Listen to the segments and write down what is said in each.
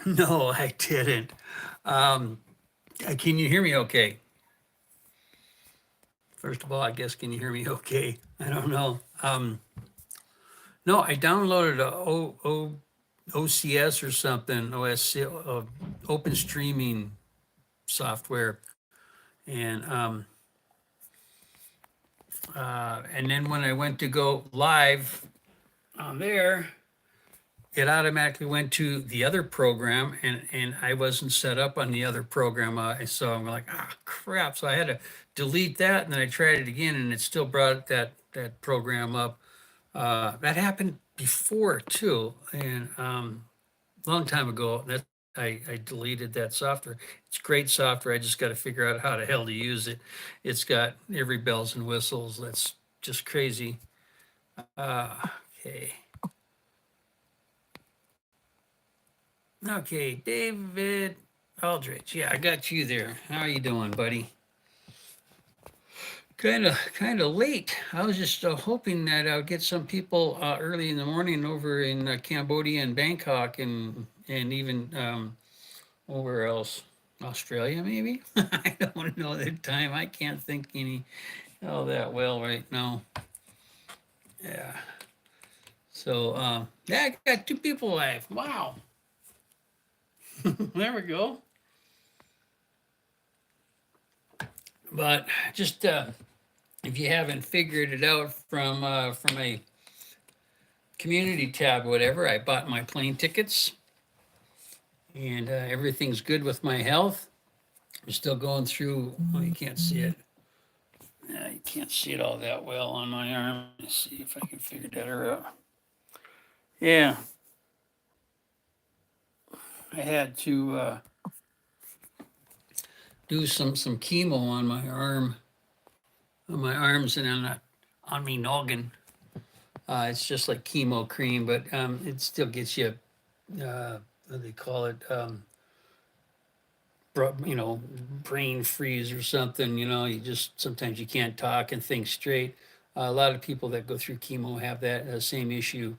No, I didn't. Um, can you hear me okay? First of all, I guess, can you hear me okay? I don't know. No, I downloaded OCS or something, OSC, open streaming software. And and then when I went to go live on there, it automatically went to the other program, and I wasn't set up on the other program. So I'm like, ah, crap. So I had to delete that, and then I tried it again, and it still brought that program up. That happened before too, and long time ago. I deleted that software. It's great software. I just got to figure out how the hell to use it. It's got every bells and whistles. That's just crazy. Okay. Okay, David Aldrich. Yeah, I got you there. How are you doing, buddy? Kind of late. I was just hoping that I would get some people early in the morning over in Cambodia and Bangkok and even where else? Australia, maybe? I don't know the time. I can't think any all that well right now. Yeah. So yeah, I got two people live. Wow. There we go. But just if you haven't figured it out from a community tab, or whatever, I bought my plane tickets, and everything's good with my health. I'm still going through. Oh, you can't see it. You can't see it all that well on my arm. Let's see if I can figure that out. Yeah, I had to do some chemo on my arms, and on me noggin. It's just like chemo cream, but it still gets you. What do they call it? Brain freeze or something. You just sometimes you can't talk and think straight. A lot of people that go through chemo have that same issue.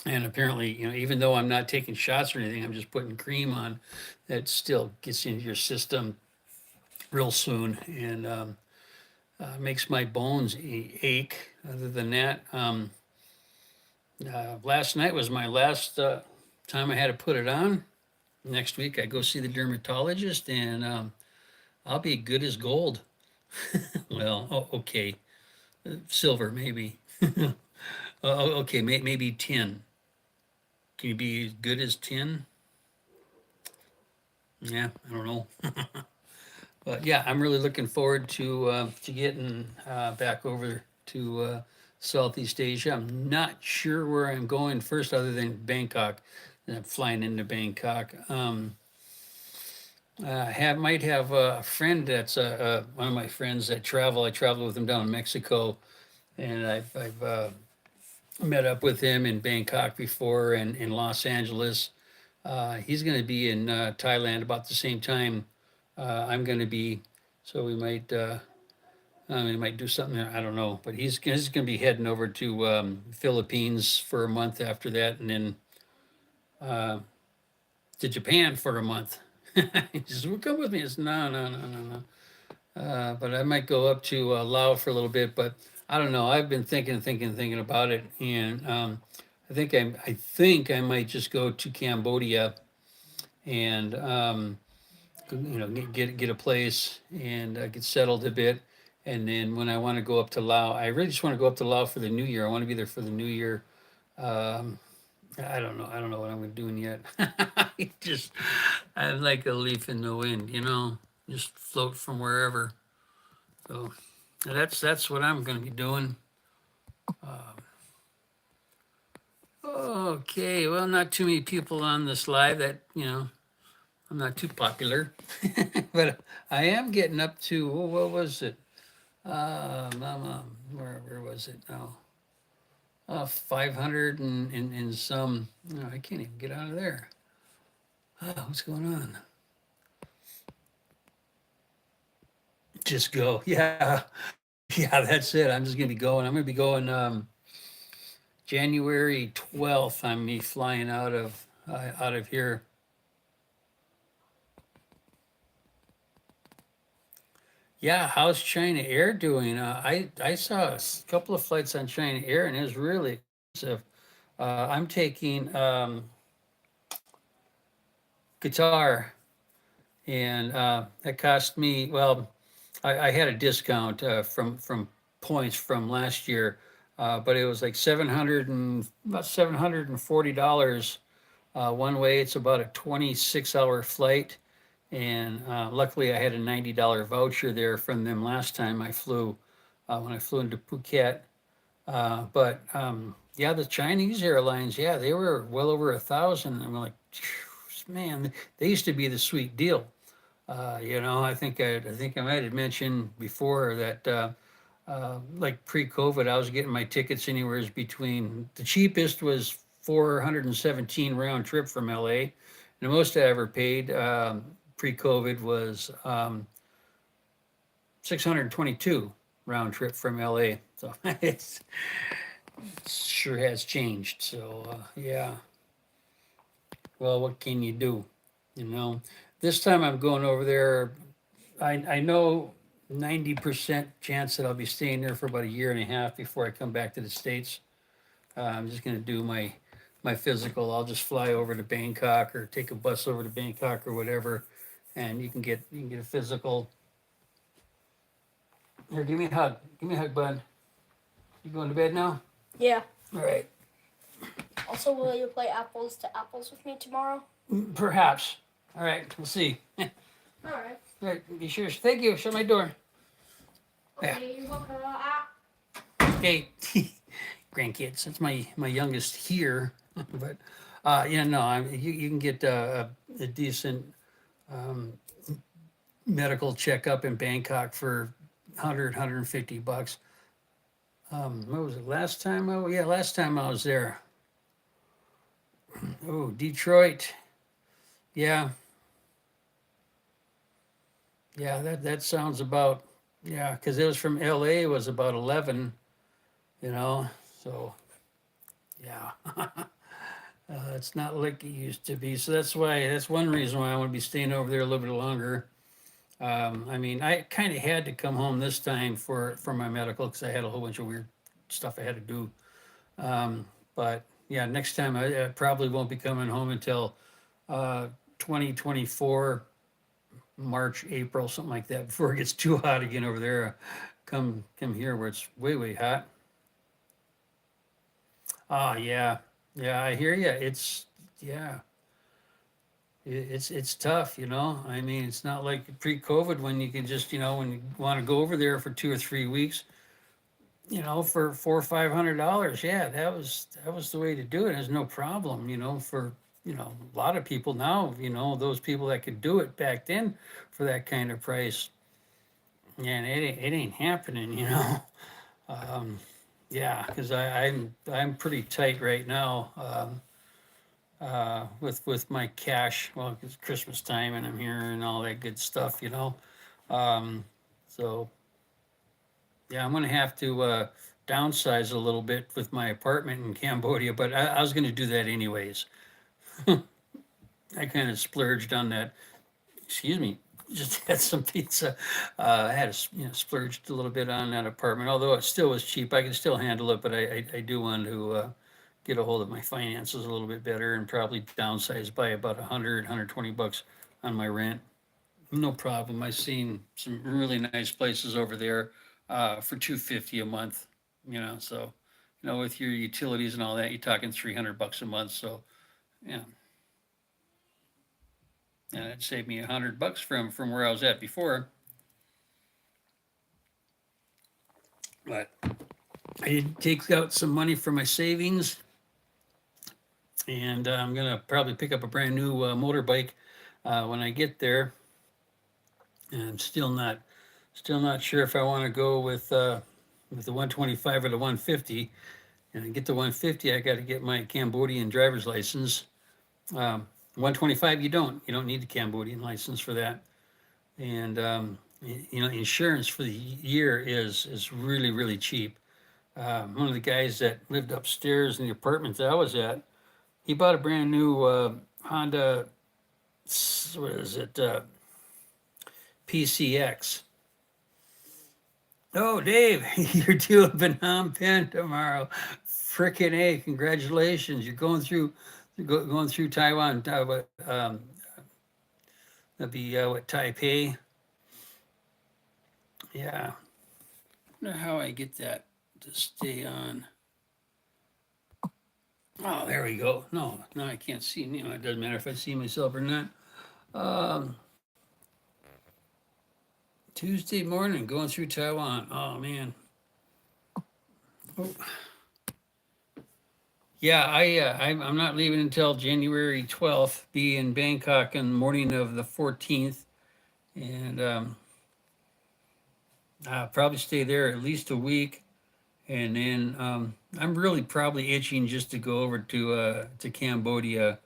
And apparently, even though I'm not taking shots or anything, I'm just putting cream on. That still gets into your system real soon, and makes my bones ache. Other than that, last night was my last time I had to put it on. Next week, I go see the dermatologist, and I'll be good as gold. Well, okay, silver maybe. Okay, maybe tin. Can you be as good as tin? Yeah, I don't know. But yeah, I'm really looking forward to getting back over to Southeast Asia. I'm not sure where I'm going first, other than Bangkok. I'm flying into Bangkok. Might have a friend that's one of my friends that travel. I traveled with him down in Mexico, and I've met up with him in Bangkok before and in Los Angeles. He's going to be in Thailand about the same time I'm going to be, so we might do something there. I don't know, but he's going to be heading over to Philippines for a month after that, and then uh, to Japan for a month. He says, "Well, come with me." It's no, no, no, no, no. But I might go up to Laos for a little bit, but I don't know. I've been thinking about it, and I think I might just go to Cambodia and get a place and get settled a bit, and then when I want to go up to Laos, I really just want to go up to Laos for the New Year. I want to be there for the New Year. Um, I don't know. I don't know what I'm doing yet. I'm like a leaf in the wind, just float from wherever. So that's what I'm going to be doing. Okay, well, not too many people on this live that I'm not too popular, but I am getting up to what was it? Where was it now? 500 and some. No, I can't even get out of there. What's going on? Just go. Yeah, yeah, that's it. I'm just gonna be going. I'm gonna be going January 12th. I'm me flying out of here. Yeah, how's China Air doing? I saw couple of flights on China Air, and it was really expensive. I'm taking Qatar, and that cost me. Well, I had a discount from points from last year, but it was like 700 and about $740 one way. It's about a 26-hour flight, and luckily I had a $90 voucher there from them last time I flew when I flew into Phuket. But yeah, the Chinese airlines, yeah, they were well over 1,000. I'm like, man, they used to be the sweet deal. I think I might have mentioned before that like pre-COVID, I was getting my tickets anywhere between the cheapest was 417 round trip from LA. And the most I ever paid pre-COVID was 622 round trip from LA. So it sure has changed. So yeah, well, what can you do? You know, this time I'm going over there. I know 90% chance that I'll be staying there for about a year and a half before I come back to the States. I'm just gonna do my physical. I'll just fly over to Bangkok or take a bus over to Bangkok or whatever, and you can get a physical. Here, give me a hug. Give me a hug, bud. You going to bed now? Yeah. All right. Also, will you play apples to apples with me tomorrow? Perhaps. All right. We'll see. All Alright. right. Be sure. Thank you. Shut my door. Yeah. Okay, you're welcome. Hey, grandkids. That's my youngest here, but yeah, no, you can get a decent um, medical checkup in Bangkok for 100, $150. What was it last time? Oh yeah, last time I was there. Oh, Detroit. Yeah, yeah, that sounds about, yeah, because it was from LA was about 11, you know, so yeah. It's not like it used to be. So that's one reason why I want to be staying over there a little bit longer. I mean, I kind of had to come home this time for my medical because I had a whole bunch of weird stuff I had to do. But yeah, next time I probably won't be coming home until uh, 2024, March, April, something like that, before it gets too hot again over there. Come here where it's way hot. Oh yeah, yeah, I hear you. Yeah, it's tough, you know. I mean, it's not like pre-COVID when you can just, when you want to go over there for 2 or 3 weeks, for $400 or $500. Yeah, that was the way to do it. There's no problem, for a lot of people now. Those people that could do it back then for that kind of price. Yeah, and it ain't happening, you know. Um, yeah, because I'm pretty tight right now. With my cash. Well, it's Christmas time and I'm here and all that good stuff. Um, so yeah, I'm gonna have to downsize a little bit with my apartment in Cambodia, but I was gonna do that anyways. I kind of splurged on that. Excuse me. Just had some pizza. I had splurged a little bit on that apartment, although it still was cheap. I can still handle it, but I do want to get a hold of my finances a little bit better and probably downsize by about 100, $120 on my rent. No problem. I've seen some really nice places over there for 250 a month. So with your utilities and all that, you're talking $300 a month. So yeah, and it saved me $100 from where I was at before. But I did take out some money from my savings, and I'm gonna probably pick up a brand new motorbike when I get there. And I'm still not sure if I want to go with the 125 or the 150. And to get the 150, I got to get my Cambodian driver's license. 125, you don't need a Cambodian license for that. And insurance for the year is really cheap. One of the guys that lived upstairs in the apartment that I was at, he bought a brand new Honda. What is it? PCX, Oh, Dave, you're doing Phnom Penh tomorrow. Frickin' A! Congratulations! You're going through Taiwan. That'd be what, Taipei? Yeah. Wonder how I get that to stay on. Oh, there we go. No, no, I can't see. You know, it doesn't matter if I see myself or not. Um, Tuesday morning, going through Taiwan. Oh man. Oh. Yeah, I'm not leaving until January 12th. Be in Bangkok on the morning of the 14th, and I'll probably stay there at least a week. And then I'm really probably itching just to go over to Cambodia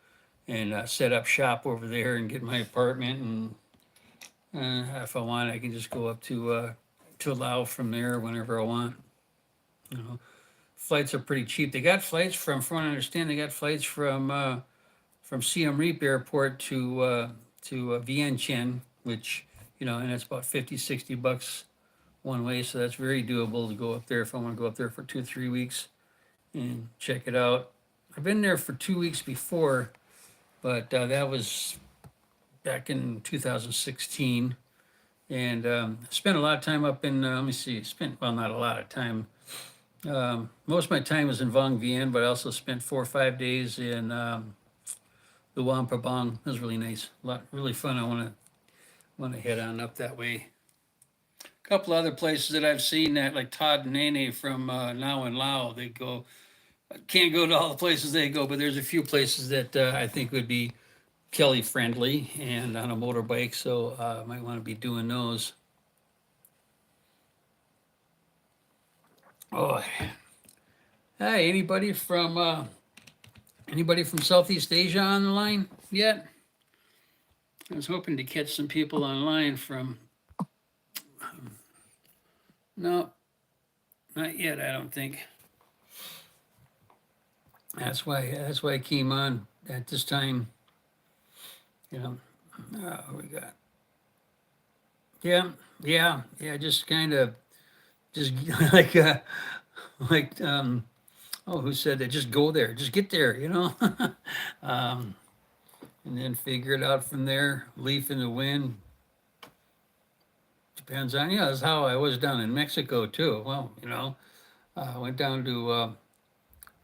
and set up shop over there and get my apartment. And if I want, I can just go up to Laos from there whenever I want. You know, flights are pretty cheap. They got flights from what I understand, they got flights from Siem Reap Airport to Vientiane, which and that's about 50-60 bucks one way. So that's very doable to go up there if I want to go up there for 2 3 weeks and check it out. I've been there for 2 weeks before, but that was back in 2016, and spent a lot of time up in. Let me see. Spent well, not a lot of time. Most of my time was in Vong Vien, but I also spent 4 or 5 days in the Wampabong. It was really nice, a lot really fun. I want to head on up that way. A couple other places that I've seen that, like Todd and Nene from Now and Lao, they go. Can't go to all the places they go, but there's a few places that I think would be Kelly friendly and on a motorbike, so I might want to be doing those. Oh, hey, anybody from Southeast Asia on the line yet? I was hoping to catch some people online from. No, not yet. I don't think. That's why I came on at this time. You know, we got. Yeah, yeah. Just kind of, just like like oh, who said that? Just go there, just get there. Um, and then figure it out from there. Leaf in the wind. Depends on that's how I was down in Mexico too. Well, I went down to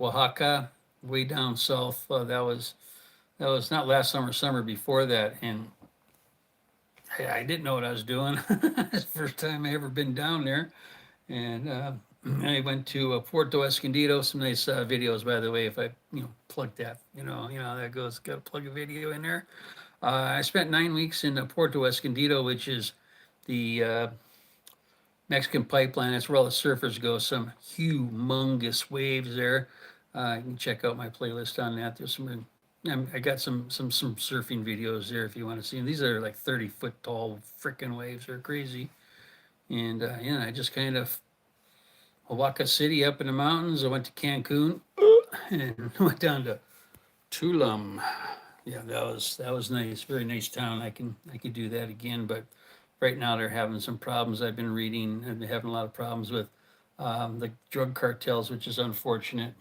Oaxaca, way down south. That was not last summer, summer before that, and I didn't know what I was doing. It's the first time I ever been down there, and I went to Puerto Escondido. Some nice videos, by the way. If I plug that, how that goes. Got to plug a video in there. I spent 9 weeks in Puerto Escondido, which is the Mexican pipeline. That's where all the surfers go. Some humongous waves there. You can check out my playlist on that. There's some. I got some surfing videos there if you want to see them. These are like 30 foot tall freaking waves. They're crazy. And I just kind of Oaxaca City up in the mountains. I went to Cancun and went down to Tulum. Yeah, that was nice. Very nice town. I could do that again, but right now they're having some problems. I've been reading, and they're having a lot of problems with the drug cartels, which is unfortunate.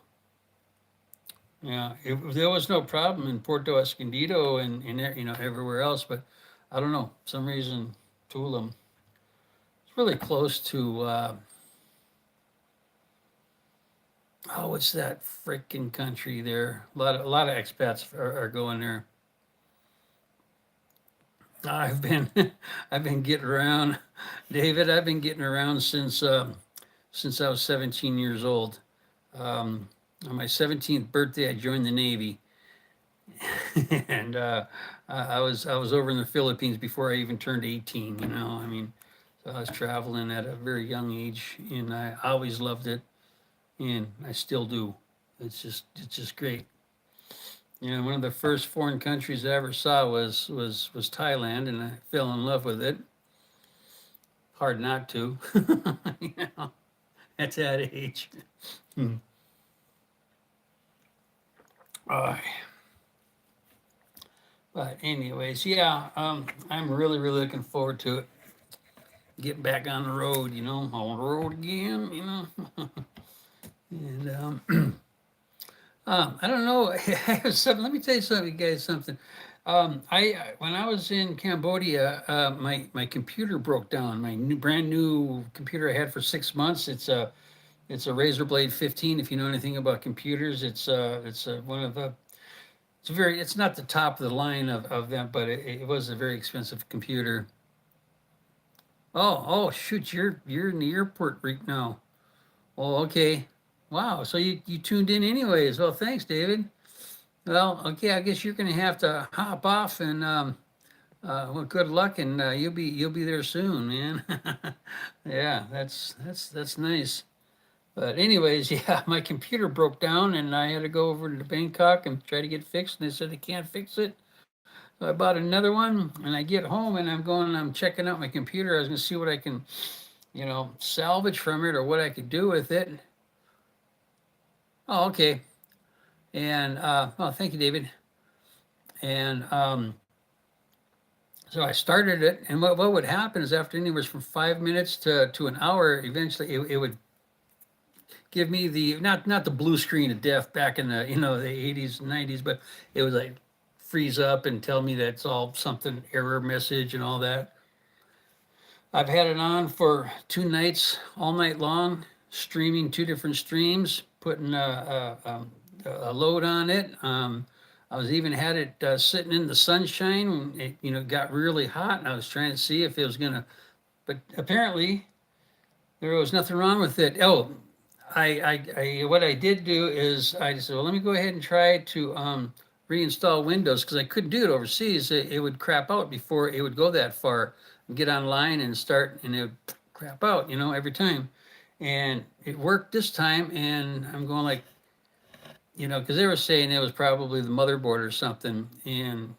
Yeah, there was no problem in Puerto Escondido and everywhere else, but I don't know. For some reason, Tulum. It's really close to what's that freaking country there? A lot of expats are going there. I've been I've been getting around, David. I've been getting around since I was 17 years old. On my 17th birthday, I joined the Navy, and I was over in the Philippines before I even turned 18. I mean, so I was traveling at a very young age, and I always loved it, and I still do. It's just great. One of the first foreign countries I ever saw was Thailand, and I fell in love with it. Hard not to, you know, at that age. Hmm. Uh, but anyways, yeah, I'm really looking forward to it. getting back on the road, on the road again. And I don't know. I have something. Let me tell you something, you guys. Something. When I was in Cambodia, my computer broke down. My brand new computer I had for 6 months. It's a Razer Blade 15. If you know anything about computers, it's one of the it's not the top of the line of them, but it was a very expensive computer. Oh shoot, you're in the airport right now. Oh, okay. Wow. So you tuned in anyways. Well, thanks, David. Well, okay. I guess you're gonna have to hop off and well, good luck, and you'll be there soon, man. Yeah, that's nice. But anyways, yeah, my computer broke down, and I had to go over to Bangkok and try to get fixed. And they said they can't fix it. So I bought another one, and I get home, and I'm checking out my computer. I was gonna see what I can, salvage from it or what I could do with it. Oh, okay. And oh, thank you, David. And so I started it, and what would happen is after anywhere from 5 minutes to an hour, eventually it would give me the not the blue screen of death back in the 80s 90s, but it was like freeze up and tell me that's all something error message and all that. I've had it on for 2 nights, all night long, streaming 2 different streams, putting a load on it. I was even had it sitting in the sunshine when it got really hot, and I was trying to see if it was gonna. But apparently there was nothing wrong with it. Oh, I what I did do is I just said, well, let me go ahead and try to reinstall Windows because I couldn't do it overseas. It would crap out before it would go that far. Get online and start, and it would crap out, every time. And it worked this time, and I'm going like, because they were saying it was probably the motherboard or something, and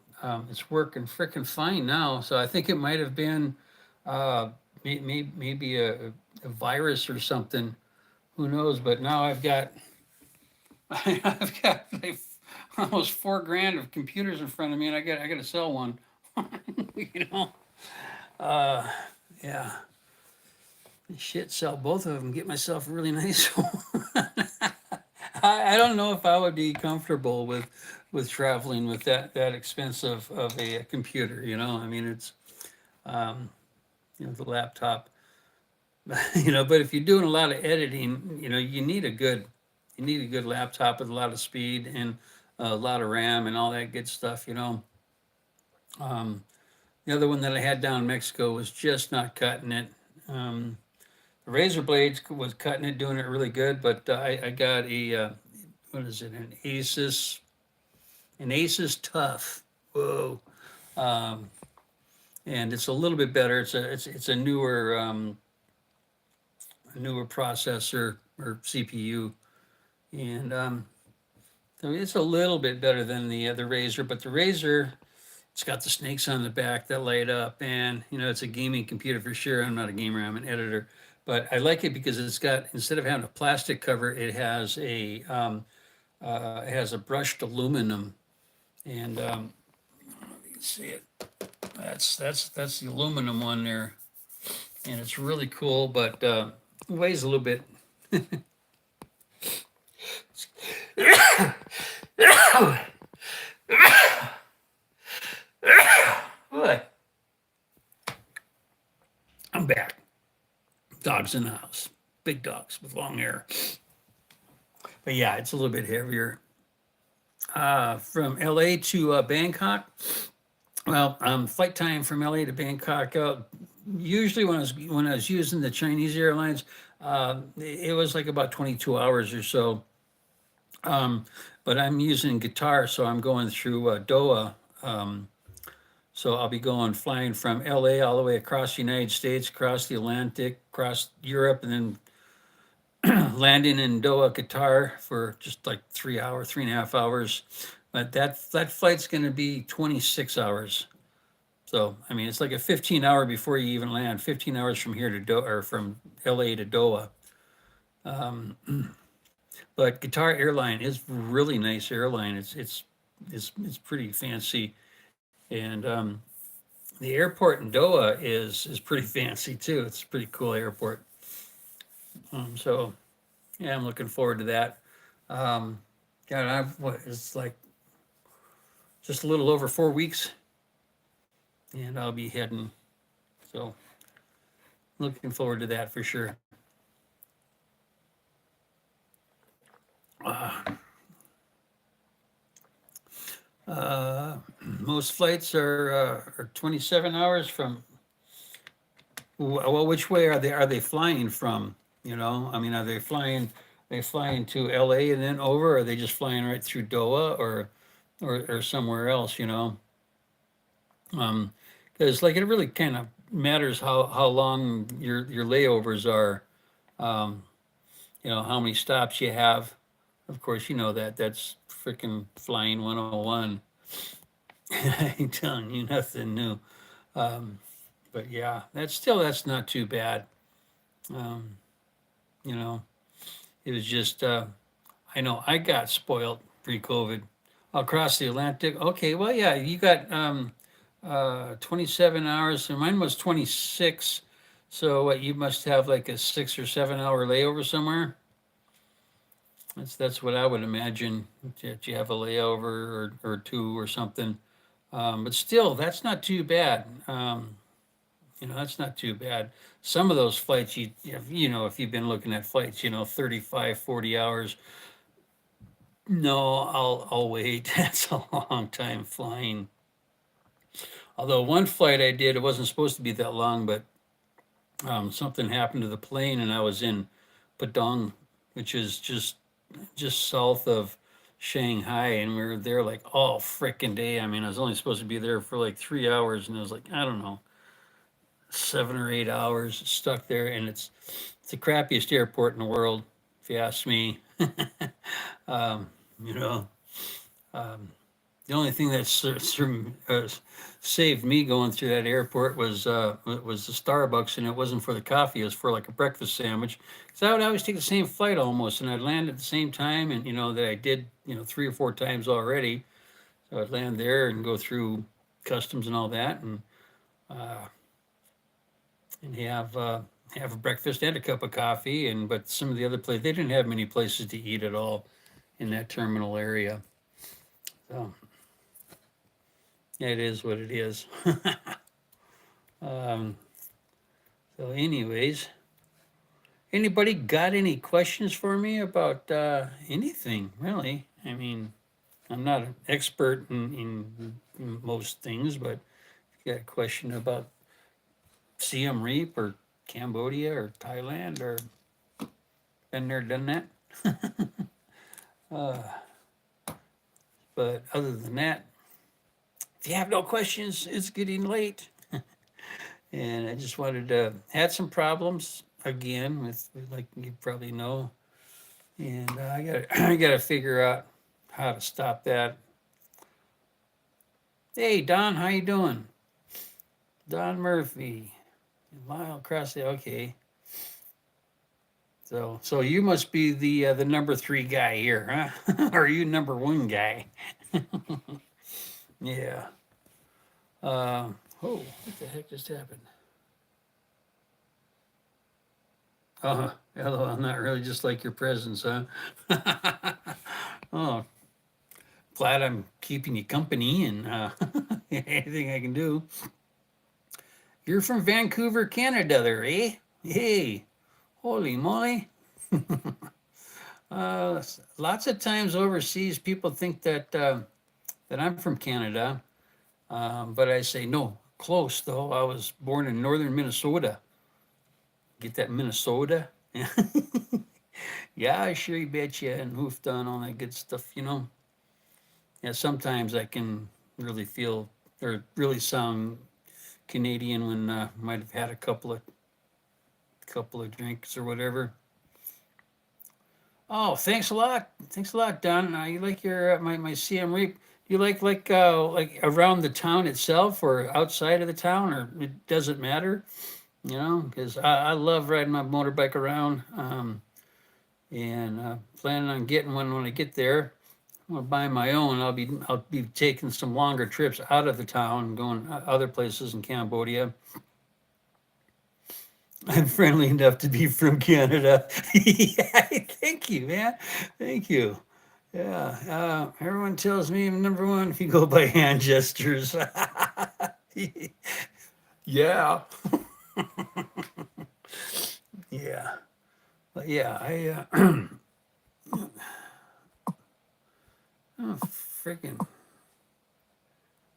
it's working freaking fine now. So I think it might have been maybe a virus or something. Who knows? But now I've got I've got like almost 4 grand of computers in front of me, and I got to sell one. you know, uh, yeah. Shit, sell both of them, get myself a really nice one. I don't know if I would be comfortable with traveling with that expensive of a computer. I mean, it's the laptop. But if you're doing a lot of editing, you need a good laptop with a lot of speed and a lot of RAM and all that good stuff. Um, the other one that I had down in Mexico was just not cutting it. The razor blades was cutting it, doing it really good, but I got what is it? An Asus Tough. Whoa. Um, and it's a little bit better. It's a newer processor or CPU, and so it's a little bit better than the Razer. But the Razer, it's got the snakes on the back that light up, and it's a gaming computer for sure. I'm not a gamer; I'm an editor, but I like it because it's got, instead of having a plastic cover, it has a brushed aluminum, and you can see it. That's the aluminum one there, and it's really cool, but it weighs a little bit. Boy, I'm back. Dogs in the house, big dogs with long hair. But yeah, it's a little bit heavier. From LA to Bangkok. Well, flight time from LA to Bangkok. Usually, when I was using the Chinese airlines, it was like about 22 hours or so. But I'm using Qatar, so I'm going through Doha. So I'll be flying from LA all the way across the United States, across the Atlantic, across Europe, and then landing in Doha, Qatar for just like 3 hours, 3.5 hours. But that flight's going to be 26 hours. So I mean, it's like a 15-hour before you even land. 15 hours from here to Doha, or from LA to Doha. Um, but Qatar Airline is really nice airline. It's pretty fancy, and the airport in Doha is pretty fancy too. It's a pretty cool airport. So yeah, I'm looking forward to that. Um, God, it's like just a little over 4 weeks, and I'll be heading. So looking forward to that for sure. Uh, most flights are 27 hours from. Well, which way are they? Are they flying from? You know, I mean, are they flying? They flying to LA and then over, or are they just flying right through Doha or somewhere else? You know, because like it really kind of matters how long your layovers are. Um, you know how many stops you have. Of course, you know that's freaking flying 101. I ain't telling you nothing new. Um, but yeah, that's not too bad. Um, you know, it was just I know I got spoiled pre-COVID across the Atlantic. Okay, well, yeah, you got 27 hours, and mine was 26. So what, you must have like a 6 or 7 hour layover somewhere. That's what I would imagine, that you have a layover or two or something. But still, that's not too bad. You know, that's not too bad. Some of those flights, you know, if you've been looking at flights, you know, 35, 40 hours. No, I'll wait. That's a long time flying. Although one flight I did, it wasn't supposed to be that long, but something happened to the plane, and I was in Padang, which is just south of Shanghai, and we were there like all frickin' day. I mean, I was only supposed to be there for like 3 hours, and it was like, I don't know, 7 or 8 hours stuck there, and it's the crappiest airport in the world, if you ask me. um, you know, the only thing that saved me going through that airport was the Starbucks, and it wasn't for the coffee; it was for like a breakfast sandwich. Because I would always take the same flight almost, and I'd land at the same time, and you know that I did, you know, 3 or 4 times already. So I'd land there and go through customs and all that, and have a breakfast and a cup of coffee. And but some of the other places, they didn't have many places to eat at all in that terminal area. So it is what it is. um, so, anyways, anybody got any questions for me about anything really? I mean, I'm not an expert in most things, but if you got a question about Siem Reap or Cambodia or Thailand or been there, done that. But other than that, if you have no questions, it's getting late. And I just wanted to had some problems again with like you probably know, and I got I got to figure out how to stop that. Hey Don, how you doing? Don Murphy, Lyle Cross. Okay, so you must be the number 3 guy here, huh? Or are you number 1 guy? Yeah. Oh, what the heck just happened? Hello, I'm not really just like your presence, huh? Oh, glad I'm keeping you company and anything I can do. You're from Vancouver, Canada, there, eh? Hey, holy moly. Lots of times overseas, people think that I'm from Canada, but I say no. Close though. I was born in northern Minnesota. Get that Minnesota? Yeah, I sure you bet you, and hoofed on all that good stuff, you know. Yeah, sometimes I can really feel or really sound Canadian when might have had a couple of drinks or whatever. Oh, thanks a lot, Don. You like your my CM Reap? You like around the town itself or outside of the town, or it doesn't matter, you know? Because I love riding my motorbike around, and planning on getting one when I get there. I'm gonna buy my own. I'll be taking some longer trips out of the town, going other places in Cambodia. I'm friendly enough to be from Canada. Yeah, thank you, man. Thank you. Yeah, everyone tells me I'm number one if you go by hand gestures. Yeah, yeah, but yeah, oh, freaking,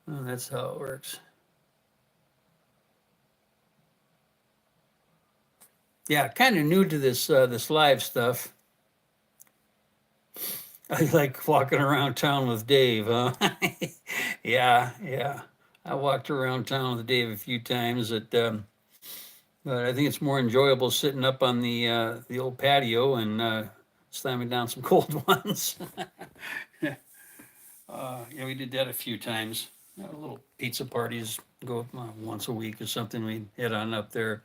oh, that's how it works. Yeah, kind of new to this live stuff. I like walking around town with Dave, huh? Yeah, yeah. I walked around town with Dave a few times, but I think it's more enjoyable sitting up on the old patio and slamming down some cold ones. Yeah, we did that a few times. Little pizza parties, go once a week or something. We'd head on up there.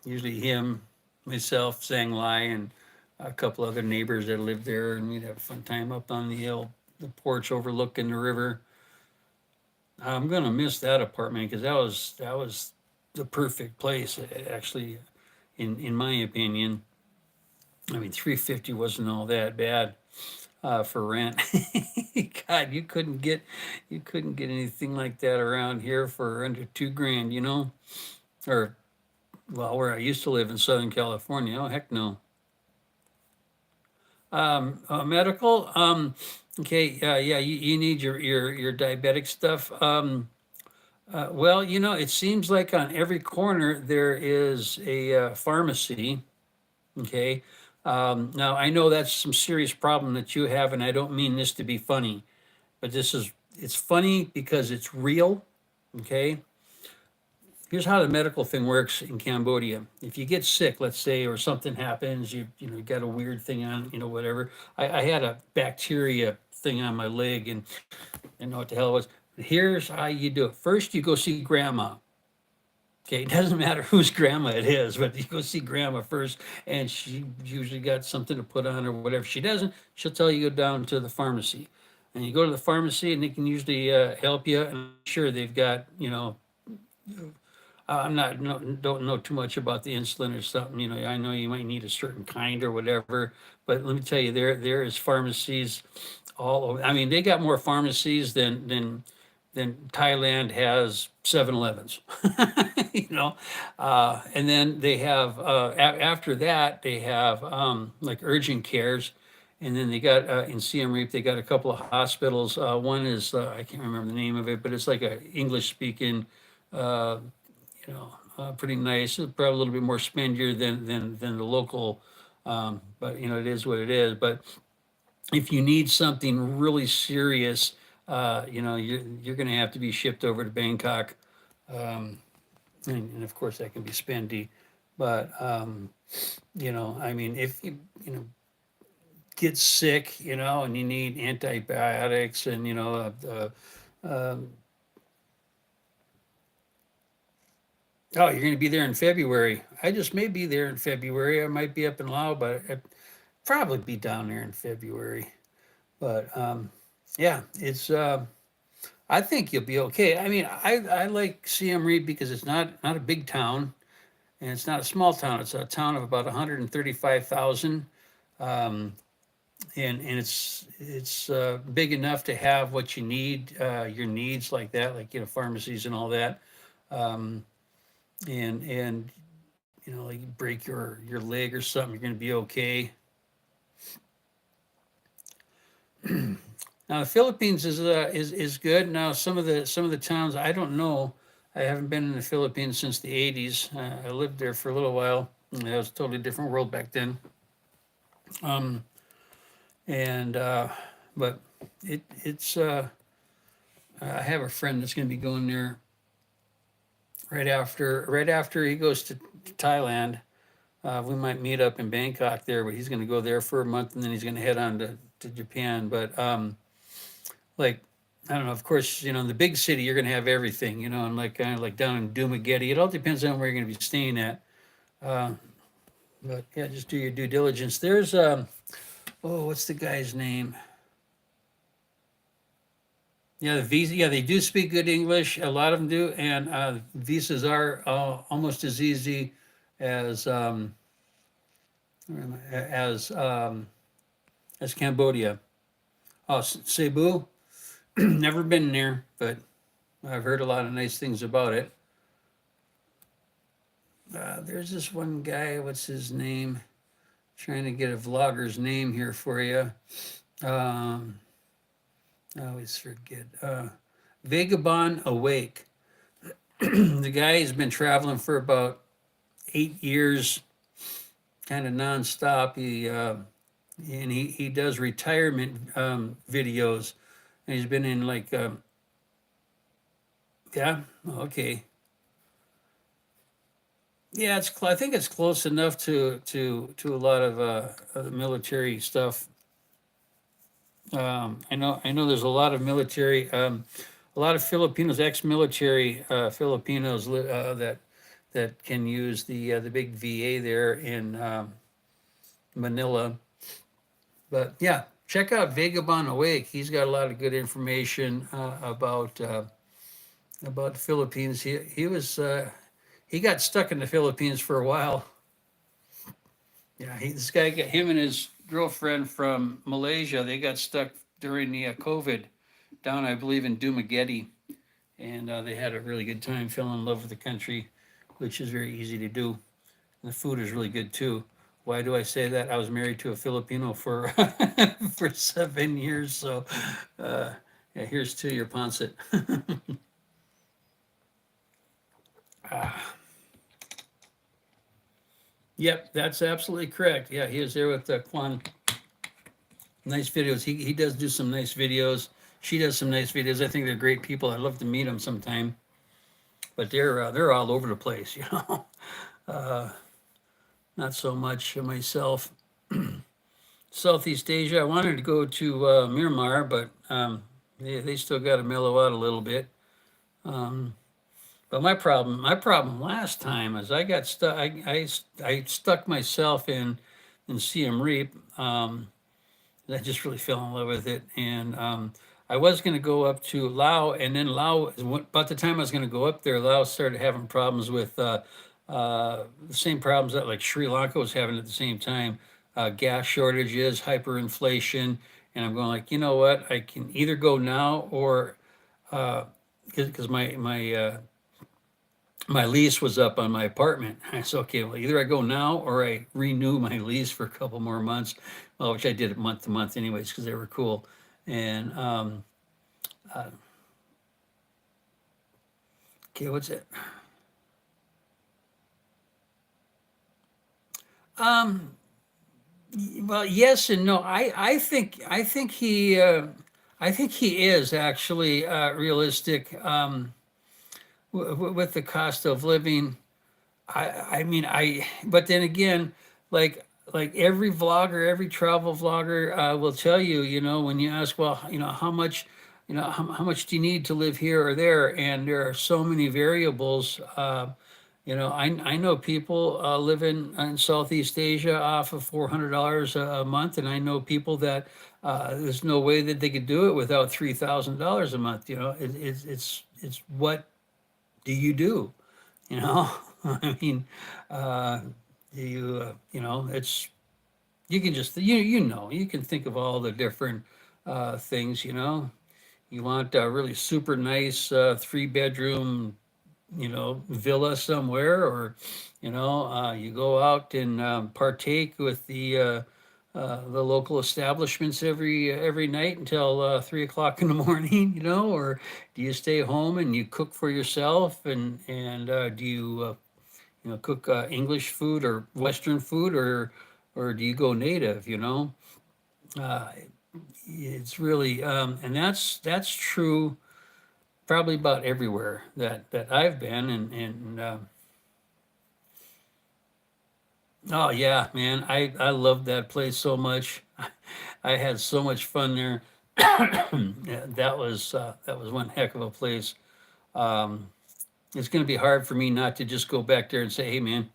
Usually him, myself, Sang Lai, and a couple other neighbors that lived there, and we'd have a fun time up on the hill, the porch overlooking the river. I'm gonna miss that apartment because that was the perfect place, actually, in my opinion. I mean, 350 wasn't all that bad for rent. God, you couldn't get anything like that around here for under 2 grand, or well, where I used to live in Southern California. Oh, heck no. Medical. Okay. Yeah. You need your diabetic stuff. Well, it seems like on every corner there is a pharmacy. Okay. Now I know that's some serious problem that you have, and I don't mean this to be funny, but it's funny because it's real. Okay. Here's how the medical thing works in Cambodia. If you get sick, let's say, or something happens, you got a weird thing on, whatever. I had a bacteria thing on my leg, and I didn't know what the hell it was. Here's how you do it. First, you go see grandma. Okay, it doesn't matter whose grandma it is, but you go see grandma first, and she usually got something to put on or whatever. If she doesn't, she'll tell you go down to the pharmacy, and you go to the pharmacy, and they can usually help you. And I'm sure they've got, I'm not no, don't know too much about the insulin or something. I know you might need a certain kind or whatever, but let me tell you, there is pharmacies all over. I mean, they got more pharmacies than Thailand has 7-Elevens. you know, and then they have after that they have like urgent cares. And then they got in Siem Reap, they got a couple of hospitals. One is I can't remember the name of it, but it's like a English speaking uh, pretty nice. It's probably a little bit more spendier than the local, but it is what it is. But if you need something really serious, you're going to have to be shipped over to Bangkok, and of course that can be spendy. But I mean, if you get sick, and you need antibiotics, and oh, you're going to be there in February. I just may be there in February. I might be up in Laos, but I'd probably be down there in February. But yeah, I think you'll be okay. I mean, I like Siem Reap because it's not a big town, and it's not a small town. It's a town of about 135,000, um, and it's big enough to have what you need, your needs like that, like pharmacies and all that. Um, and like you break your leg or something, you're going to be okay. Now the Philippines is good. Now some of the towns I don't know. I haven't been in the Philippines since the '80s. I lived there for a little while. It was a totally different world back then. Um, and but it's I have a friend that's going to be going there right after he goes to Thailand. We might meet up in Bangkok there, but he's going to go there for a month and then he's going to head on to Japan. But like, I don't know. Of course, in the big city you're going to have everything, and like kind of like down in Dumaguete, it all depends on where you're going to be staying at. Uh, but yeah, just do your due diligence. There's oh, what's the guy's name? Yeah, the visa. Yeah, they do speak good English. A lot of them do, and visas are almost as easy as where am I? As Cambodia. Oh, Cebu. Never been there, but I've heard a lot of nice things about it. There's this one guy. What's his name? Trying to get a vlogger's name here for you. Um, I always forget. Vagabond Awake. The guy has been traveling for about 8 years, kind of nonstop. He does retirement videos, and he's been in like yeah, okay, yeah. I think it's close enough to a lot of the military stuff. I know there's a lot of military, a lot of Filipinos, ex-military Filipinos that can use the big VA there in Manila. But yeah, check out Vagabond Awake. He's got a lot of good information about the Philippines. He got stuck in the Philippines for a while. Yeah, this guy got him and his girlfriend from Malaysia. They got stuck during the COVID down, I believe, in Dumaguete, and they had a really good time, fell in love with the country, which is very easy to do. And the food is really good too. Why do I say that? I was married to a Filipino for for 7 years, so yeah. Here's to your Ponset. Yep, that's absolutely correct. Yeah, he was there with Kwan. Nice videos. He does do some nice videos. She does some nice videos. I think they're great people. I'd love to meet them sometime. But they're all over the place, you know. Not so much myself. Southeast Asia. I wanted to go to Myanmar, but they still got to mellow out a little bit. But my problem last time is I got stuck. I stuck myself in Siem Reap. I just really fell in love with it, and I was going to go up to Laos, and then Laos. About the time I was going to go up there, Laos started having problems with the same problems that like Sri Lanka was having at the same time: gas shortages, hyperinflation, and I'm going like, you know what? I can either go now or because my lease was up on my apartment. I said, okay, well, either I go now or I renew my lease for a couple more months, well, which I did it month to month anyways, because they were cool. And okay, what's it? Um, well, yes and no. I think he is actually realistic with the cost of living. I mean, but then again, like like every vlogger, every travel vlogger will tell you, when you ask, well, how much, how much do you need to live here or there? And there are so many variables. I know people living in Southeast Asia off of $400 a month, and I know people that there's no way that they could do it without $3,000 a month. It's what do you do? You know, I mean, uh, it's you can just you can think of all the different things. You want a really super nice 3 bedroom villa somewhere, or you go out and partake with the local establishments every night until 3 o'clock in the morning, or do you stay home and you cook for yourself, and do you cook English food or Western food, or do you go native? Uh, it's really and that's true probably about everywhere that I've been, and oh yeah, man, I love that place so much. I had so much fun there. Yeah, that was one heck of a place. Um, it's going to be hard for me not to just go back there and say, "Hey, man,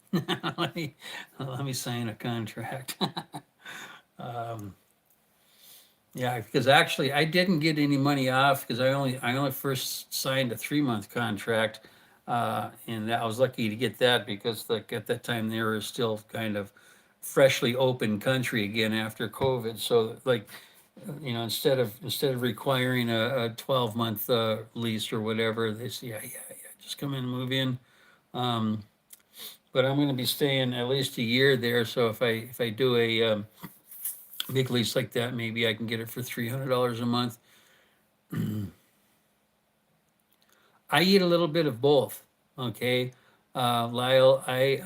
let me let me sign a contract." um, Yeah, because actually I didn't get any money off because I only first signed a 3 month contract. And I was lucky to get that because like at that time they were still kind of freshly open country again after COVID. So like, instead of requiring a 12 month lease or whatever, they say, yeah, yeah, yeah, just come in and move in. Um, but I'm gonna be staying at least a year there, so if I do a big lease like that, maybe I can get it for $300 a month. I eat a little bit of both. Okay, Lyle. I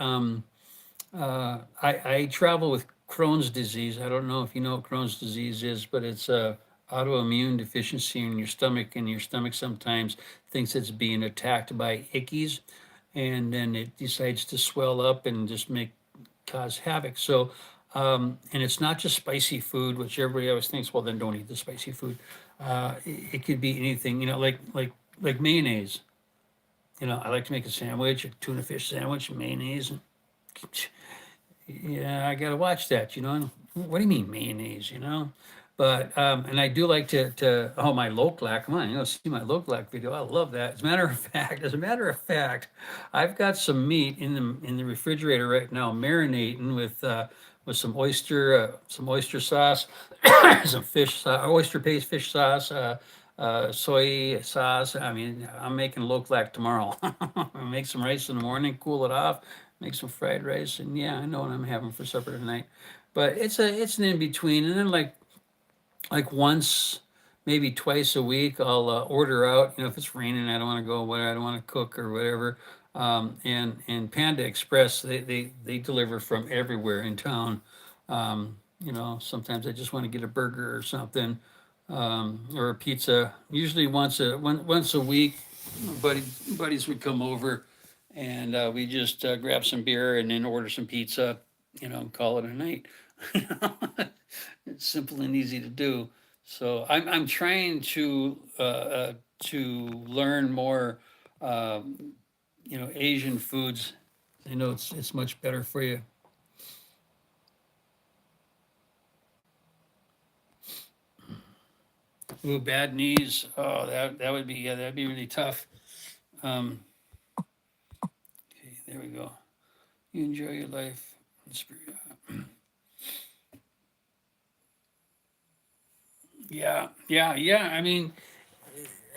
travel with Crohn's disease. I don't know if you know what Crohn's disease is, but it's a autoimmune deficiency in your stomach, and your stomach sometimes thinks it's being attacked by ickies, and then it decides to swell up and just make cause havoc. So, and it's not just spicy food, which everybody always thinks, well, then don't eat the spicy food. It could be anything, like mayonnaise. I like to make a sandwich, a tuna fish sandwich, mayonnaise. And yeah, I gotta watch that. What do you mean mayonnaise? But and I do like to oh, my loklak. Come on, see my loklak video. I love that. As a matter of fact, I've got some meat in the refrigerator right now, marinating with some oyster sauce, some oyster paste fish sauce, soy sauce. I mean, I'm making loklak tomorrow. Make some rice in the morning, cool it off, make some fried rice, and yeah, I know what I'm having for supper tonight. But it's an in between, and then like once, maybe twice a week, I'll order out. If it's raining, I don't want to go, I don't want to cook or whatever. And Panda Express, they deliver from everywhere in town. Sometimes I just want to get a burger or something, or a pizza. Usually once a week, buddy buddies would come over, and we just grab some beer and then order some pizza. Call it a night. It's simple and easy to do. So I'm trying to learn more, Asian foods. I know it's much better for you. Ooh, bad knees. Oh, that would be, yeah, that'd be really tough. Um, okay, there we go. You enjoy your life. Yeah, yeah, yeah. I mean,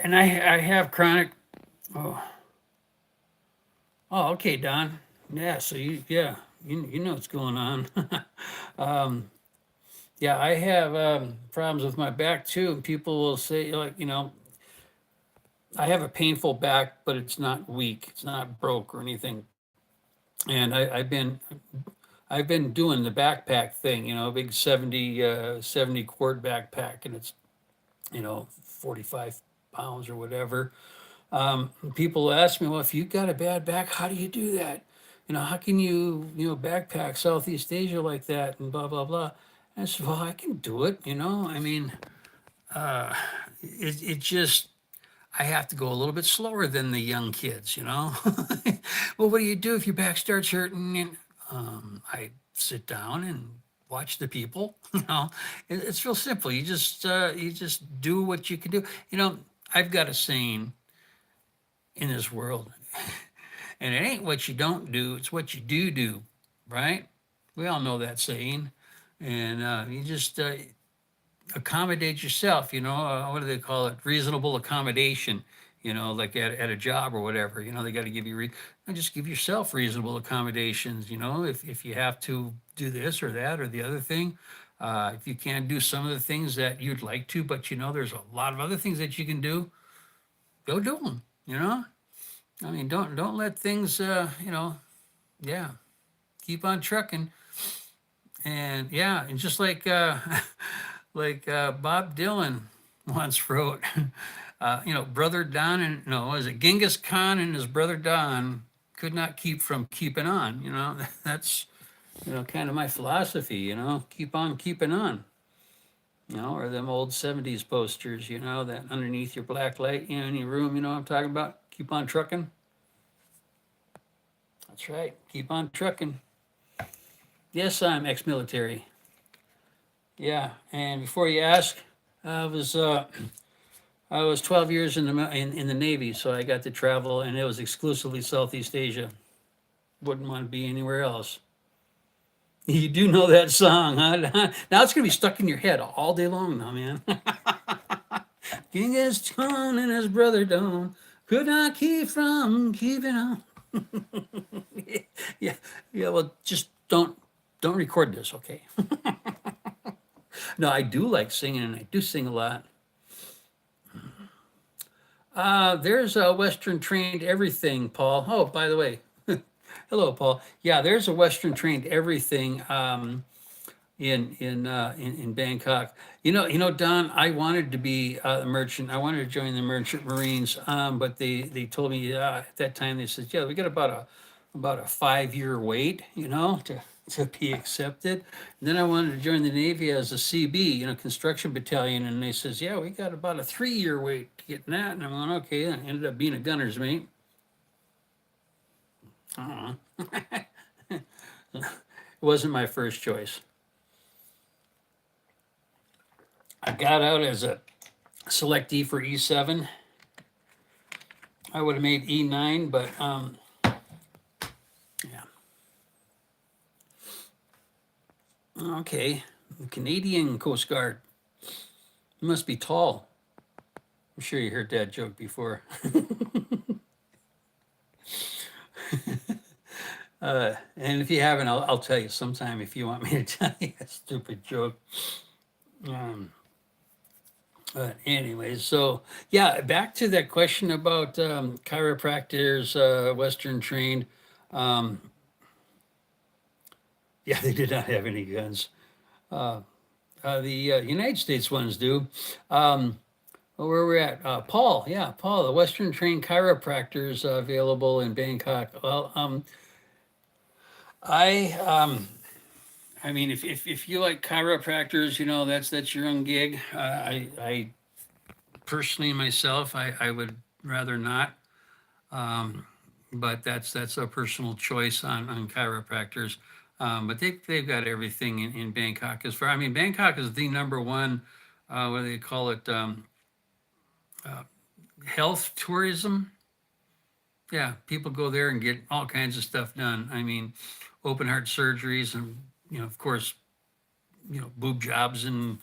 and I have chronic. Oh, oh, okay, Don. Yeah, so yeah, you know what's going on. um, yeah, I have problems with my back too, and people will say, like, I have a painful back, but it's not weak, it's not broke or anything. And I've been doing the backpack thing, a big 70 quart backpack, and it's 45 pounds or whatever. People ask me, well, if you got a bad back, how do you do that? How can you backpack Southeast Asia like that and blah, blah, blah. And I said, well, I can do it. I mean, it just, I have to go a little bit slower than the young kids. Well, what do you do if your back starts hurting? And I sit down and watch the people. It's real simple. You just do what you can do. I've got a saying in this world, and it ain't what you don't do, it's what you do do, right? We all know that saying. And you just accommodate yourself, what do they call it? Reasonable accommodation, like at a job or whatever, they got to give you, just give yourself reasonable accommodations, if you have to do this or that or the other thing. If you can't do some of the things that you'd like to, but there's a lot of other things that you can do, go do them. I mean, don't let things, yeah, keep on trucking. And yeah, and just like Bob Dylan once wrote, brother Don and no, was it Genghis Khan and his brother Don could not keep from keeping on. That's kind of my philosophy. Keep on keeping on. Or them old '70s posters. That underneath your black light, in your room. What I'm talking about. Keep on trucking. That's right. Keep on trucking. Yes, I'm ex-military. Yeah, and before you ask, I was uh, I was 12 years in in the Navy, so I got to travel, and it was exclusively Southeast Asia. Wouldn't want to be anywhere else. You do know that song, huh? Now it's gonna be stuck in your head all day long now, man. Genghis Khan and his brother Don could not keep from keeping on. Yeah, yeah. Well, just don't record this, okay? No, I do like singing, and I do sing a lot. There's a Western trained everything, Paul. Oh, by the way, hello, Paul. Yeah, there's a Western trained everything in Bangkok. Don. I wanted to be a merchant. I wanted to join the Merchant Marines, but they told me at that time they said, yeah, we got about a 5 year wait, to be accepted. And then I wanted to join the Navy as a CB, construction battalion, and they says, yeah, we got about a 3 year wait to get in that. And I'm going, okay. And I ended up being a gunner's mate. Uh-uh. It wasn't my first choice. I got out as a selectee for E7. I would have made E9, but yeah. Okay, the Canadian Coast Guard. You must be tall. I'm sure you heard that joke before. And if you haven't, I'll tell you sometime if you want me to tell you a stupid joke. But anyways, so yeah, back to that question about chiropractors, Western trained. Um, yeah, they did not have any guns. The United States ones do. Where we're at, Paul. Yeah, Paul. The Western trained chiropractors available in Bangkok. Well, I I mean, if you like chiropractors, that's your own gig. I personally myself, I would rather not. But that's a personal choice on chiropractors. But they've got everything in Bangkok. I mean, Bangkok is the number one, what do they call it? Health tourism. Yeah, people go there and get all kinds of stuff done. I mean, open heart surgeries and, of course, boob jobs and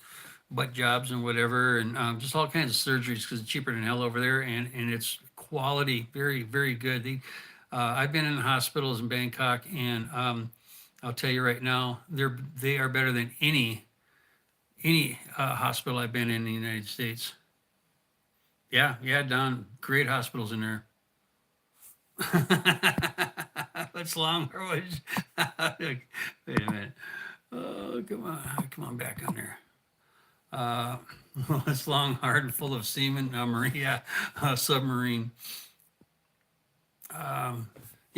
butt jobs and whatever, and just all kinds of surgeries because it's cheaper than hell over there, and it's quality, very, very good. I've been in hospitals in Bangkok, and I'll tell you right now, they are better than any hospital I've been in the United States. Yeah, yeah, Don, great hospitals in there. What's long? Wait a minute. Oh, come on back on there. Uh, it's long, hard, and full of semen. Maria, submarine. Yeah,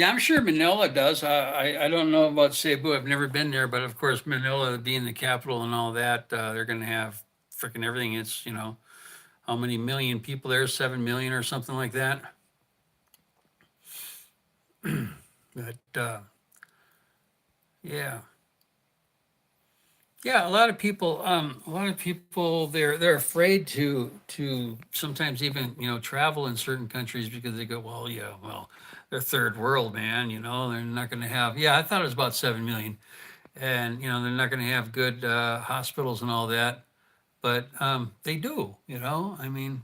I'm sure Manila does. I don't know about Cebu. I've never been there, but of course, Manila being the capital and all that, they're going to have freaking everything. It's how many million people there? 7 million or something like that. But yeah. Yeah, a lot of people, they're afraid to sometimes even travel in certain countries because they go, well, yeah, well, they're third world, man. They're not going to have. Yeah, I thought it was about 7 million, and they're not going to have good hospitals and all that, but they do. I mean,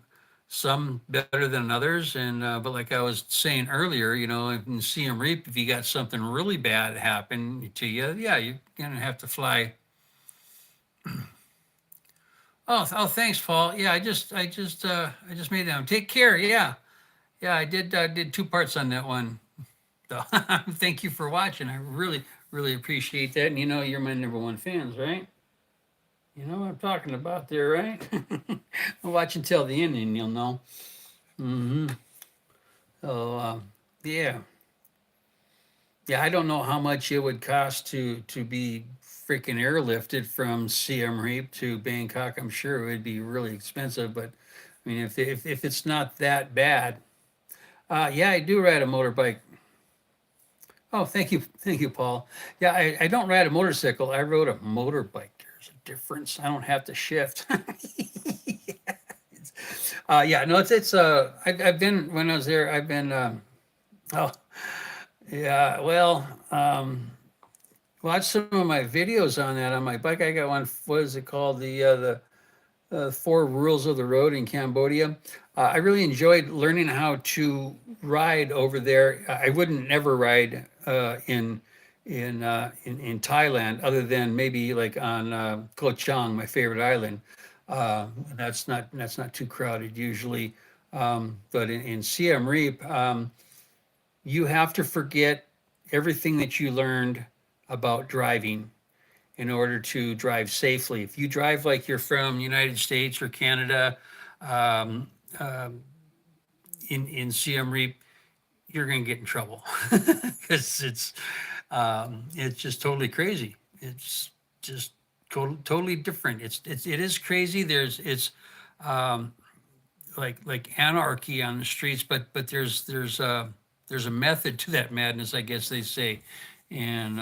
some better than others, and but like I was saying earlier, in Siem Reap, if you got something really bad happen to you, yeah, you're gonna have to fly. Oh, thanks, Paul. Yeah, I just made that one. Take care. Yeah, yeah, I did two parts on that one. So, thank you for watching. I really, really appreciate that. And you're my number one fans, right? You know what I'm talking about there, right? Watch until the end, and you'll know. Hmm. So, yeah, yeah. I don't know how much it would cost to be freaking airlifted from Siem Reap to Bangkok. I'm sure it would be really expensive, but I mean, if it's not that bad, yeah, I do ride a motorbike. Oh, thank you, Paul. Yeah, I don't ride a motorcycle. I rode a motorbike. There's a difference. I don't have to shift. Yeah, no, I've been when I was there. I've been. Oh, yeah. Well, watch some of my videos on that on my bike. I got one. What is it called? The four rules of the road in Cambodia. I really enjoyed learning how to ride over there. I wouldn't never ride in Thailand, other than maybe like on Koh Chang, my favorite island. That's not too crowded usually. But in Siem Reap, you have to forget everything that you learned about driving in order to drive safely. If you drive like you're from United States or Canada, um, um, in Siem Reap, you're going to get in trouble because it's just totally crazy. It's just totally different. It is crazy. Um, like anarchy on the streets, but there's a method to that madness, I guess they say, and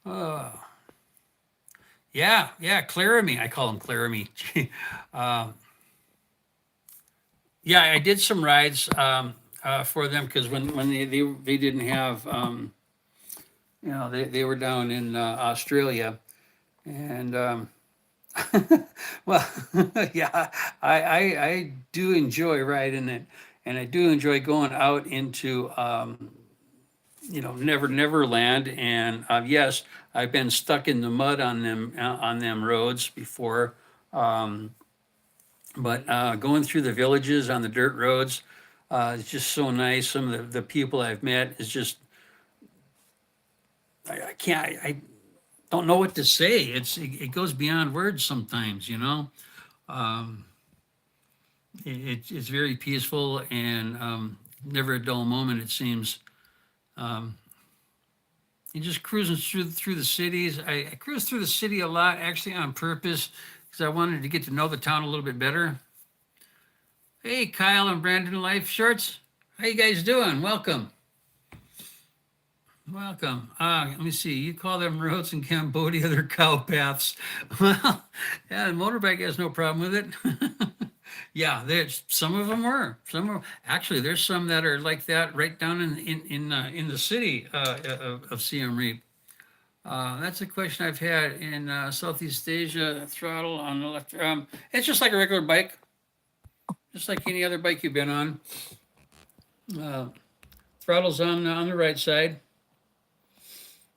uh, yeah, Claramy. I call him Claramy. um, yeah, I did some rides for them because when they didn't have they were down in Australia and well yeah I do enjoy riding it and I do enjoy going out into Neverland and yes I've been stuck in the mud on them roads before. Um, But going through the villages on the dirt roads, it's just so nice. Some of the people I've met is just I can't I don't know what to say. It goes beyond words sometimes, you know. Um, it's very peaceful and never a dull moment. It seems. Um, and just cruising through the cities. I cruise through the city a lot, actually on purpose, because I wanted to get to know the town a little bit better. Hey, Kyle and Brandon Life Shorts. How you guys doing? Welcome. Welcome. Let me see. You call them roads in Cambodia, they're cow paths. Well, yeah, the motorbike has no problem with it. Yeah, there's some of them were. Actually, there's some that are like that right down in the city of Siem Reap. That's a question I've had in Southeast Asia. Throttle on the left. It's just like a regular bike, just like any other bike you've been on. Uh, Throttle's on the right side.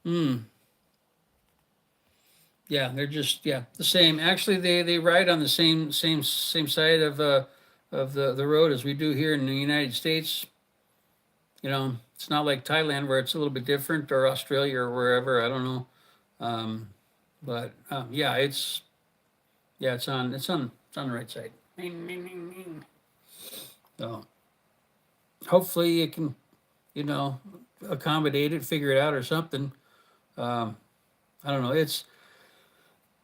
Hmm. Yeah, they're just the same. Actually, they ride on the same side of the road as we do here in the United States. You know, it's not like Thailand where it's a little bit different, or Australia or wherever. I don't know. Um, but yeah, it's on the right side. So hopefully you can you know accommodate it, figure it out, or something. Um, I don't know. It's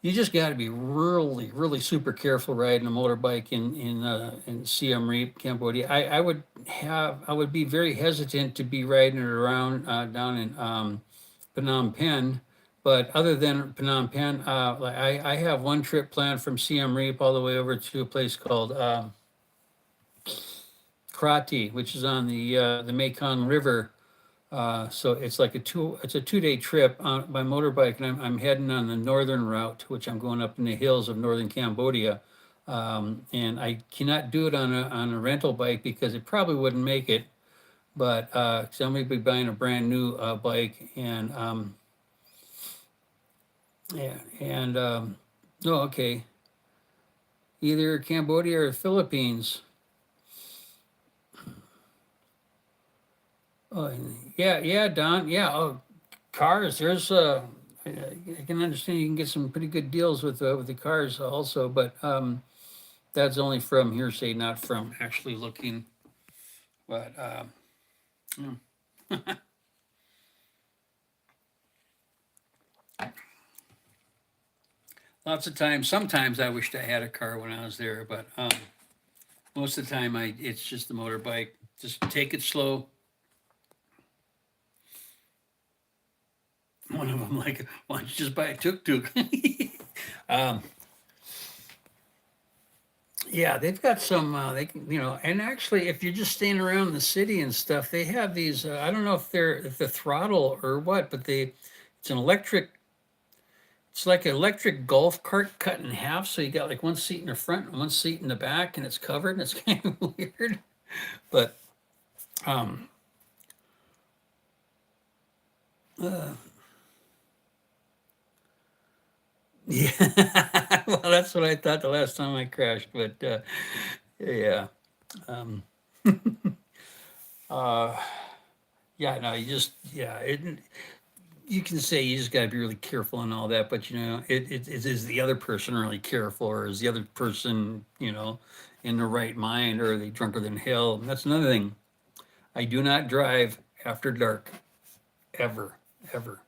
You just got to be really, really super careful riding a motorbike in Siem Reap, Cambodia. I would be very hesitant to be riding it around down in Phnom Penh, but other than Phnom Penh, like I have one trip planned from Siem Reap all the way over to a place called Krati, which is on the Mekong River. So it's a 2 day trip by motorbike, and I'm heading on the northern route, which I'm going up in the hills of northern Cambodia. And I cannot do it on a rental bike because it probably wouldn't make it. But so I'm going to be buying a brand new bike, and yeah, and oh, okay, either Cambodia or Philippines. Oh, yeah, Don. Yeah, oh, cars. I can understand you can get some pretty good deals with the cars also, but that's only from hearsay, not from actually looking. But mm. Lots of times, sometimes I wished I had a car when I was there, but most of the time it's just the motorbike. Just take it slow. One of them like, why don't you just buy a tuk tuk? um, Yeah, they've got some, they can, and actually, if you're just staying around the city and stuff, they have these. I don't know if the throttle or what, but it's an electric. It's like an electric golf cart cut in half. So you got like one seat in the front and one seat in the back, and it's covered, and it's kind of weird. But um, uh, yeah, well, that's what I thought the last time I crashed. But yeah, um, uh, yeah, no, yeah, you can say you just got to be really careful and all that, but it is the other person really careful, or is the other person, in the right mind, or are they drunker than hell? And that's another thing. I do not drive after dark, ever, ever.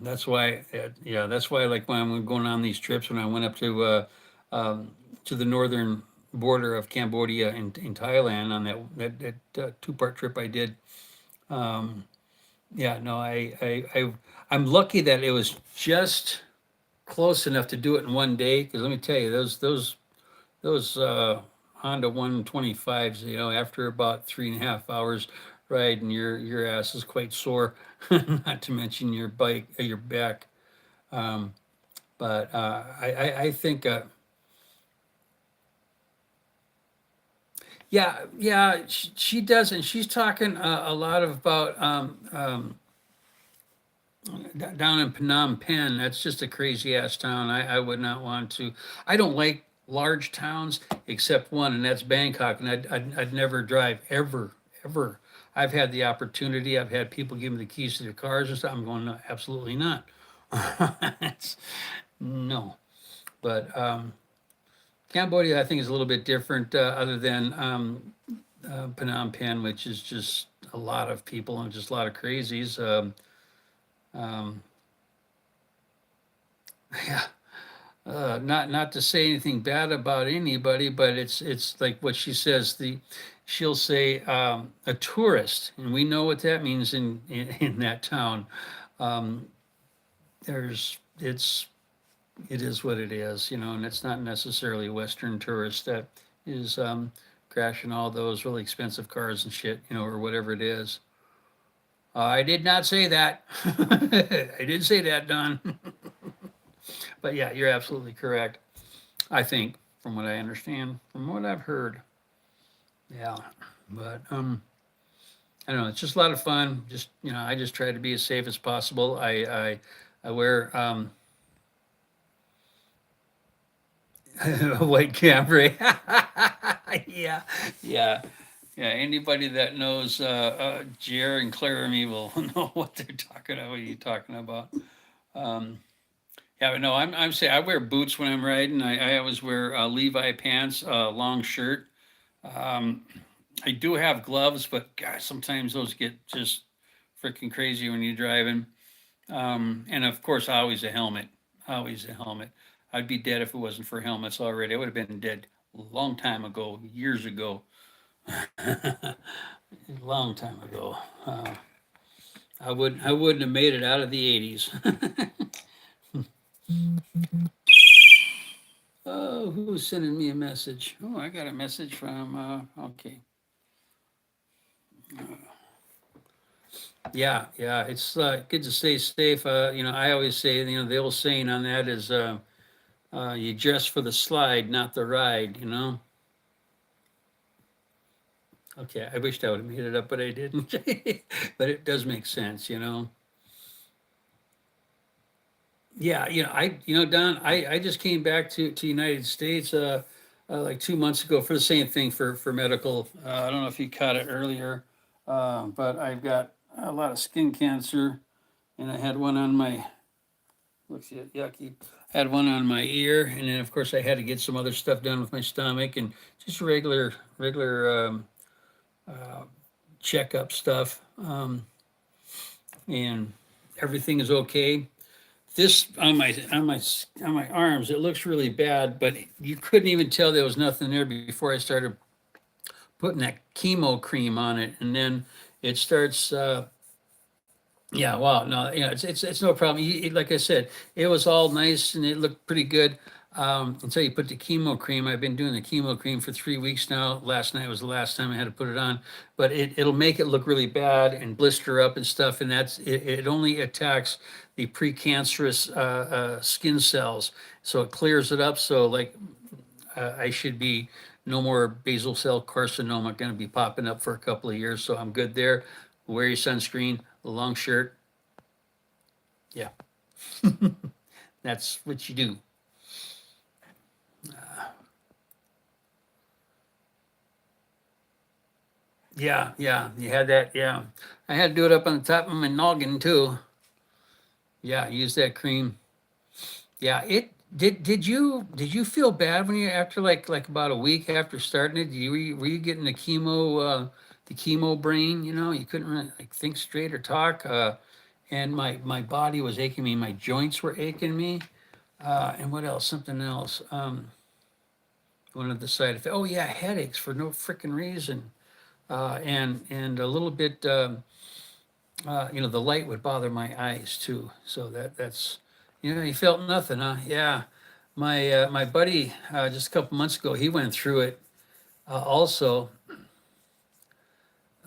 That's why, like when I'm going on these trips, when I went up to the northern border of Cambodia in Thailand on that 2-part trip I did. Um, yeah, no, I'm lucky that it was just close enough to do it in one day. Because let me tell you, those Honda 125s, after about 3.5 hours riding, your ass is quite sore. Not to mention your back. Um, but I think, yeah, yeah, she does, and she's talking a lot about down in Phnom Penh. That's just a crazy ass town. I would not want to. I don't like large towns except one, and that's Bangkok. And I'd never drive ever, ever. I've had the opportunity. I've had people give me the keys to their cars and stuff. I'm going, no, absolutely not. It's, no. But Cambodia, I think, is a little bit different, other than Phnom Penh, which is just a lot of people and just a lot of crazies. Um, yeah, not to say anything bad about anybody, but it's like what she says. She'll say a tourist, and we know what that means in that town. Um, there's it is what it is, and it's not necessarily a Western tourist that is crashing all those really expensive cars and shit, or whatever it is. I did not say that. I did say that, Don. But yeah, you're absolutely correct. I think, from what I understand, from what I've heard. Yeah, but I don't know. It's just a lot of fun. Just I just try to be as safe as possible. I wear a white Camry. Yeah, yeah, yeah. Anybody that knows Jer and Claire and me will know what they're talking about. What are you talking about? Um, yeah, but no, I'm saying I wear boots when I'm riding. I always wear Levi pants, long shirt. Um, I do have gloves, but gosh, sometimes those get just freaking crazy when you're driving. And of course, always a helmet. Always a helmet. I'd be dead if it wasn't for helmets already. I would have been dead a long time ago, years ago, a long time ago. I wouldn't have made it out of the '80s. Oh, who's sending me a message? Oh, I got a message from. Okay. Yeah, yeah, it's good to stay safe. I always say, the old saying on that is, you dress for the slide, not the ride. Okay, I wished I would have made it up, but I didn't. But it does make sense. Yeah, Don, I just came back to United States like 2 months ago for the same thing for medical. I don't know if you caught it earlier, but I've got a lot of skin cancer, and I had one on my looks yucky. Had one on my ear, and then of course I had to get some other stuff done with my stomach and just regular uh, checkup stuff. And everything is okay. This on my arms, it looks really bad, but you couldn't even tell there was nothing there before I started putting that chemo cream on it, and then it starts. Yeah, wow, no, it's no problem. Like I said, it was all nice and it looked pretty good. until you put the chemo cream. I've been doing the chemo cream for 3 weeks now. Last night was the last time I had to put it on, but it'll make it look really bad and blister up and stuff. And it only attacks the precancerous skin cells, so it clears it up. So like I should be no more basal cell carcinoma going to be popping up for a couple of years. So I'm good there. Wear your sunscreen, a long shirt. Yeah, that's what you do. Yeah, yeah, you had that. Yeah, I had to do it up on the top of my noggin too. Yeah, use that cream. Yeah, it did you feel bad when you after like about a week after starting it? Were you getting the chemo brain? You know, you couldn't really like think straight or talk. And my body was aching me. My joints were aching me. And what else? Something else. One of the side effects. Oh yeah, headaches for no freaking reason. And a little bit. The light would bother my eyes too. So that's, you felt nothing, huh? Yeah. My buddy, just a couple months ago, he went through it, also.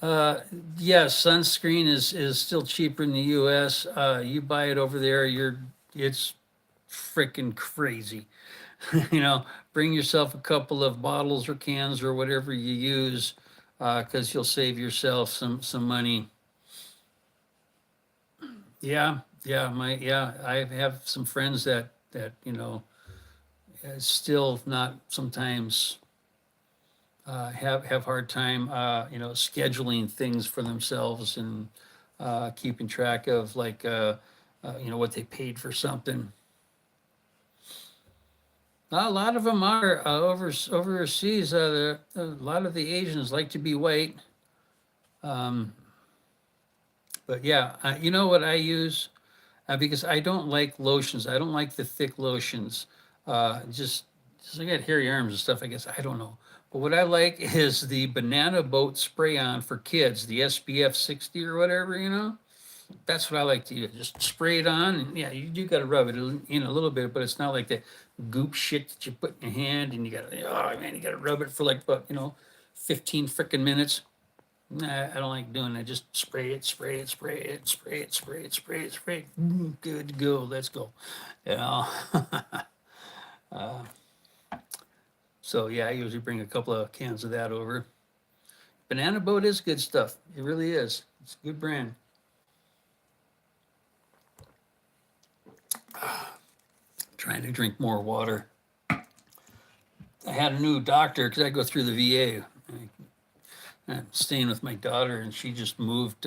Uh, yeah, sunscreen is still cheaper in the US. You buy it over there, it's freaking crazy. You know, bring yourself a couple of bottles or cans or whatever you use, because you'll save yourself some money. Yeah, yeah, I have some friends that still not sometimes have hard time scheduling things for themselves and keeping track of like what they paid for something. A lot of them are overseas. A lot of the Asians like to be white, um, but yeah, you know what I use? Because I don't like lotions. I don't like the thick lotions. Just I got hairy arms and stuff. I guess I don't know. But what I like is the banana boat spray on for kids, the SPF 60 or whatever. That's what I like to use. Just spray it on, and yeah, you do got to rub it in a little bit, but it's not like the goop shit that you put in your hand, and oh man, you got to rub it for like about 15 freaking minutes. Nah, I don't like doing that. Just spray it, spray it, spray it, spray it, spray it, spray it, spray it. Good to go. Let's go. Yeah. So yeah, I usually bring a couple of cans of that over. Banana Boat is good stuff. It really is. It's a good brand. Trying to drink more water. I had a new doctor because I go through the VA. I'm staying with my daughter, and she just moved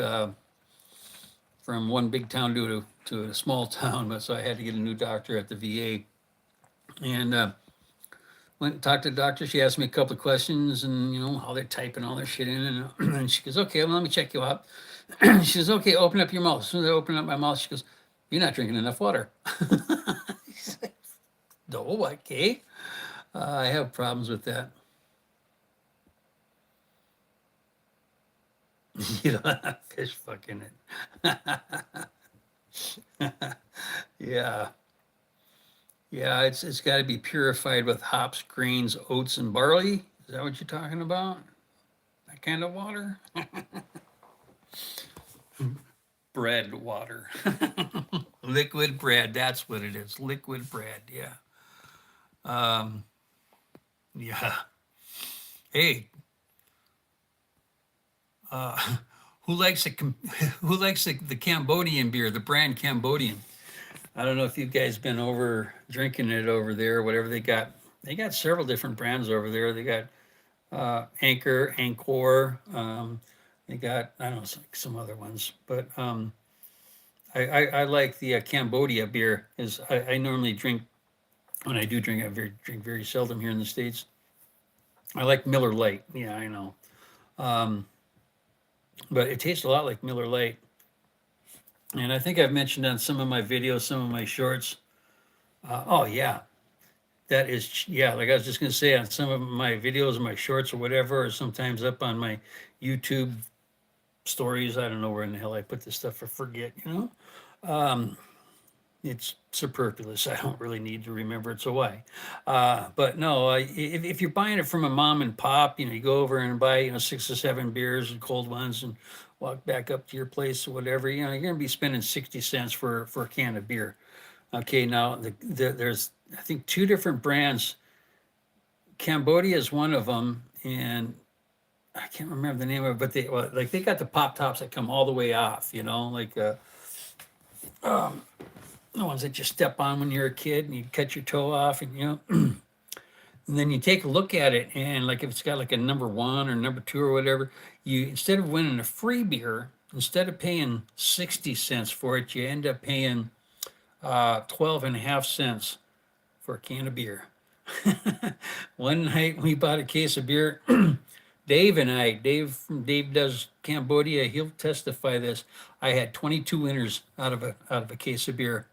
from one big town to a small town, but so I had to get a new doctor at the VA. And went and talked to the doctor. She asked me a couple of questions, and how they're typing all their shit in, and she goes, "Okay, well, let me check you out." She says, "Okay, open up your mouth." As soon as I open up my mouth, she goes, "You're not drinking enough water." No, okay. I have problems with that. You don't have fish fucking it. Yeah. Yeah, it's got to be purified with hops, grains, oats, and barley. Is that what you're talking about? That kind of water? Bread water. Liquid bread. That's what it is. Liquid bread. Yeah. Um, yeah. Hey, uh, who likes who likes the Cambodian beer, the brand Cambodian? I don't know if you guys been over drinking it over there, whatever they got. They got several different brands over there. They got Angkor. They got I don't know some other ones, but I like the Cambodia beer. Is I normally drink when I do drink, drink very seldom here in the States. I like Miller Lite. Yeah, I know, um, but it tastes a lot like Miller Lite. And I think I've mentioned on some of my videos, some of my shorts. Oh yeah, that is yeah. Like I was just gonna say on some of my videos, my shorts or whatever, or sometimes up on my YouTube stories. I don't know where in the hell I put this stuff. I forget. Um, it's superfluous. I don't really need to remember it, so why? But no, if you're buying it from a mom and pop, you go over and buy, 6 or 7 beers and cold ones and walk back up to your place or whatever, you're going to be spending 60 cents for a can of beer. Okay, now there's, I think, two different brands. Cambodia is one of them, and I can't remember the name of it, but they got the pop tops that come all the way off, like the ones that you step on when you're a kid and you cut your toe off, and and then you take a look at it, and like if it's got like a number one or number two or whatever, you, instead of winning a free beer, instead of paying 60 cents for it, you end up paying 12.5 cents for a can of beer. One night we bought a case of beer. Dave does Cambodia. He'll testify this. I had 22 winners out of a case of beer.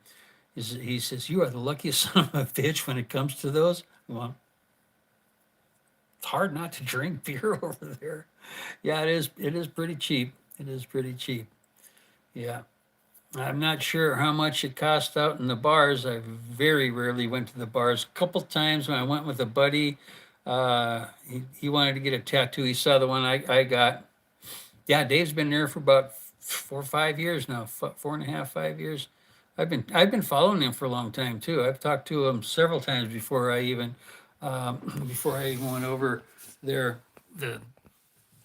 He says, "You are the luckiest son of a bitch when it comes to those." Well, it's hard not to drink beer over there. Yeah, it is. It is pretty cheap. It is pretty cheap. Yeah. I'm not sure how much it cost out in the bars. I very rarely went to the bars. A couple times when I went with a buddy, he wanted to get a tattoo. He saw the one I got. Yeah, Dave's been there for about 4 or 5 years now, 4.5, 5 years. I've been following him for a long time too. I've talked to him several times before I even went over there the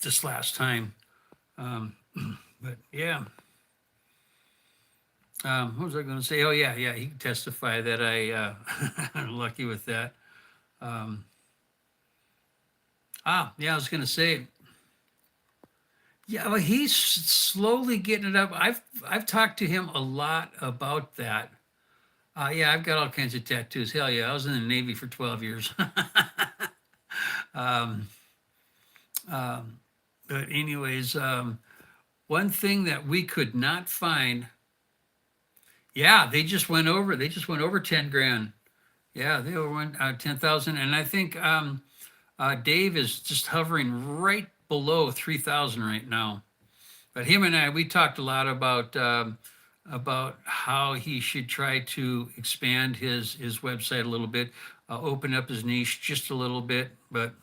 this last time. Um, but yeah. What was I going to say? Oh yeah, he can testify that I'm lucky with that. Um, yeah, I was going to say, yeah, well, he's slowly getting it up. I've talked to him a lot about that. Yeah, I've got all kinds of tattoos. Hell yeah, I was in the Navy for 12 years. um, um, but anyways, one thing that we could not find. Yeah, they just went over. They just went over 10 grand. Yeah, they went 10,000, and I think Dave is just hovering right below 3,000 right now. But him and I, we talked a lot about how he should try to expand his website a little bit, open up his niche just a little bit. But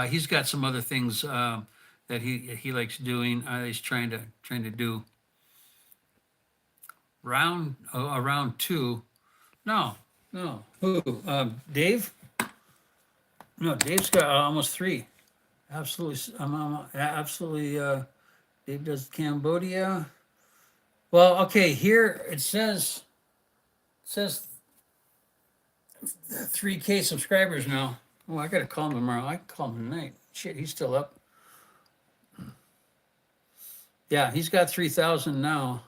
he's got some other things that he likes doing. He's trying to do around two. No, no. Who? Dave? No, Dave's got almost three. Absolutely, absolutely. Dave does Cambodia. Well, okay. Here it says 3K subscribers now. Oh, I gotta call him tomorrow. I can call him tonight. Shit, he's still up. Yeah, he's got 3,000 now.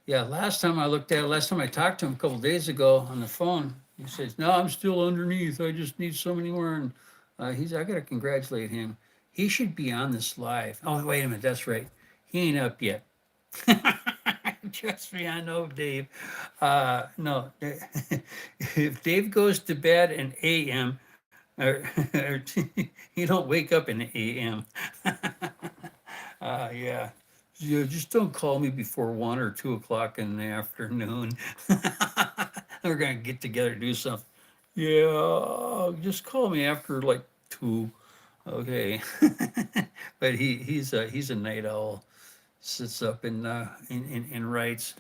Yeah, last time I looked at it, last time I talked to him a couple days ago on the phone, he says, "No, I'm still underneath. I just need so many more." And I got to congratulate him. He should be on this live. Oh, wait a minute. That's right. He ain't up yet. Trust me, I know Dave. No, if Dave goes to bed in AM, or you don't wake up in AM. Yeah. Yeah, just don't call me before 1 or 2 o'clock in the afternoon. We're gonna get together to do something. Yeah, just call me after like 2. Okay. But he's a night owl. Sits up and writes.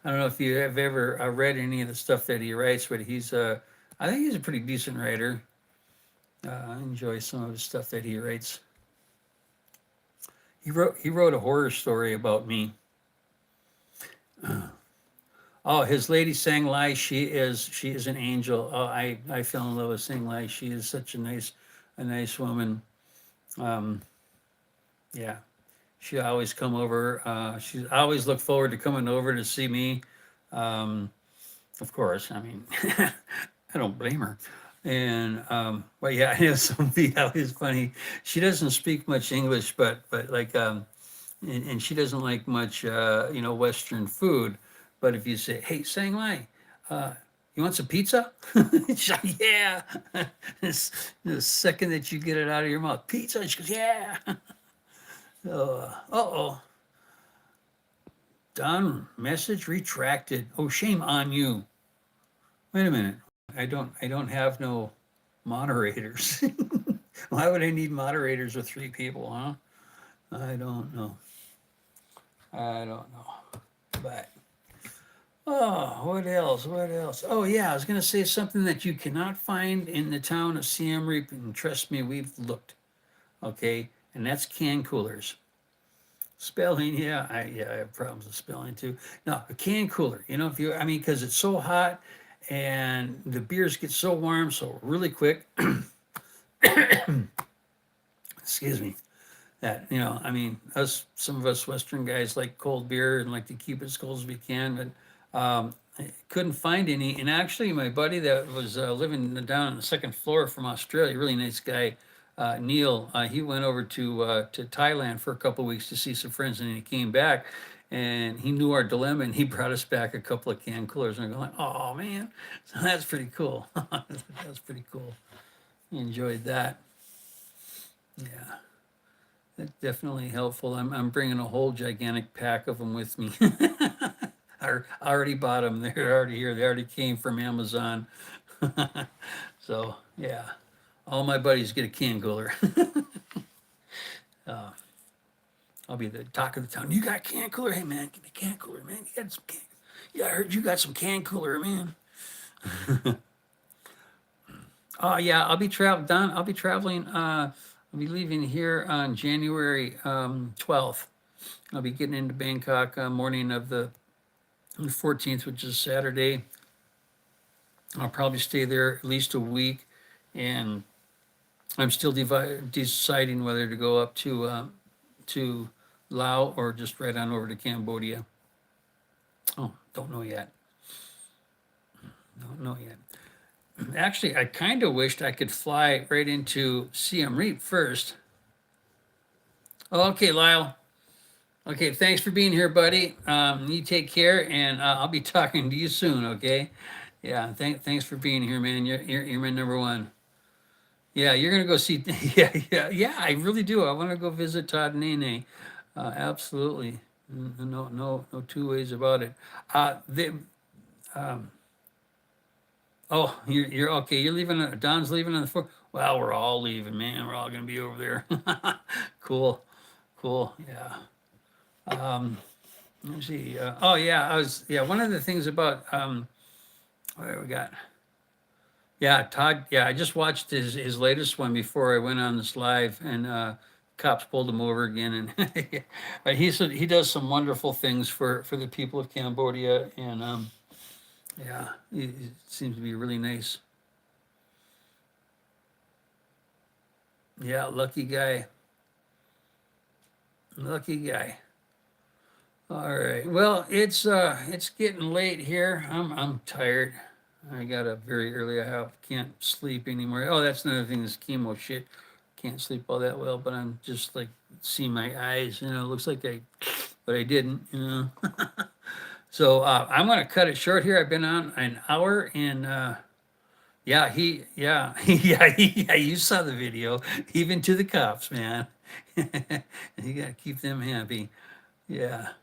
I don't know if you have ever read any of the stuff that he writes, but I think he's a pretty decent writer. I enjoy some of the stuff that he writes. He wrote a horror story about me. Oh, his lady Sang Lai, she is an angel. Oh, I fell in love with Sang Lai. She is such a nice woman. Um, yeah, she always come over. She always look forward to coming over to see me. Um, of course, I mean, I don't blame her. And but yeah, I know Sophia is funny. She doesn't speak much English, but like and she doesn't like much Western food. But if you say, "Hey, Sang Lai, you want some pizza?" She's like, "Yeah." The second that you get it out of your mouth, pizza, she goes, "Yeah." Oh, uh-oh. Done. Message retracted. Oh, shame on you. Wait a minute. I don't have no moderators. Why would I need moderators with 3 people, huh? I don't know. I don't know. But oh, what else? What else? Oh yeah, I was gonna say something that you cannot find in the town of Siem Reap, and trust me, we've looked. Okay, and that's can coolers. Spelling, yeah, I have problems with spelling too. No, a can cooler. You know, if you, I mean, because it's so hot, and the beers get so warm so really quick. Excuse me. That, you know, I mean, some of us Western guys like cold beer and like to keep it as cold as we can, but I couldn't find any. And actually, my buddy that was living down on the second floor from Australia, really nice guy, Neil, he went over to Thailand for a couple of weeks to see some friends, and he came back. And he knew our dilemma, and he brought us back a couple of can coolers. And I'm going, oh man, so that's pretty cool. That's pretty cool. Enjoyed that. Yeah. That's definitely helpful. I'm bringing a whole gigantic pack of them with me. I already bought them. They're already here. They already came from Amazon. So yeah, all my buddies get a can cooler. uh, I'll be the talk of the town. You got a can cooler? Hey man, give me a can cooler, man. You got some can. Yeah, I heard you got some can cooler, man. Oh yeah, I'll be Don, I'll be traveling. I'll be leaving here on January 12th. I'll be getting into Bangkok morning of the 14th, which is Saturday. I'll probably stay there at least a week, and I'm still deciding whether to go up to Laos or just right on over to Cambodia. Oh, don't know yet. Don't know yet. Actually, I kind of wished I could fly right into Siem Reap first. Okay, Lyle. Okay, thanks for being here, buddy. You take care, and I'll be talking to you soon. Okay. Yeah. Thanks for being here, man. You're my number one. Yeah, you're gonna go see. Yeah. I really do. I want to go visit Todd and Nene. Absolutely. No two ways about it. They, um, oh, you're okay. You're leaving. Don's leaving on the 4th. Well, we're all leaving, man. We're all gonna be over there. Cool. Yeah. Let me see. Oh yeah, one of the things about what we got? Yeah, Todd. Yeah, I just watched his latest one before I went on this live, and cops pulled him over again. And but he does some wonderful things for the people of Cambodia, and yeah, he seems to be really nice. Yeah, lucky guy. Lucky guy. All right. Well, it's getting late here. I'm tired. I got up very early. Can't sleep anymore. Oh, that's another thing. This chemo shit. Can't sleep all that well. But I'm just like see my eyes. You know, it looks like but I didn't. You know. So I'm gonna cut it short here. I've been on an hour, and yeah, yeah. You saw the video. Even to the cops, man. You gotta keep them happy. Yeah.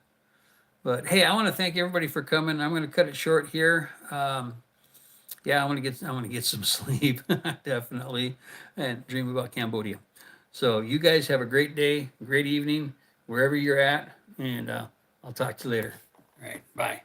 But hey, I want to thank everybody for coming. I'm going to cut it short here. Yeah, I want to get some sleep, definitely, and dream about Cambodia. So you guys have a great day, great evening, wherever you're at, and I'll talk to you later. All right, bye.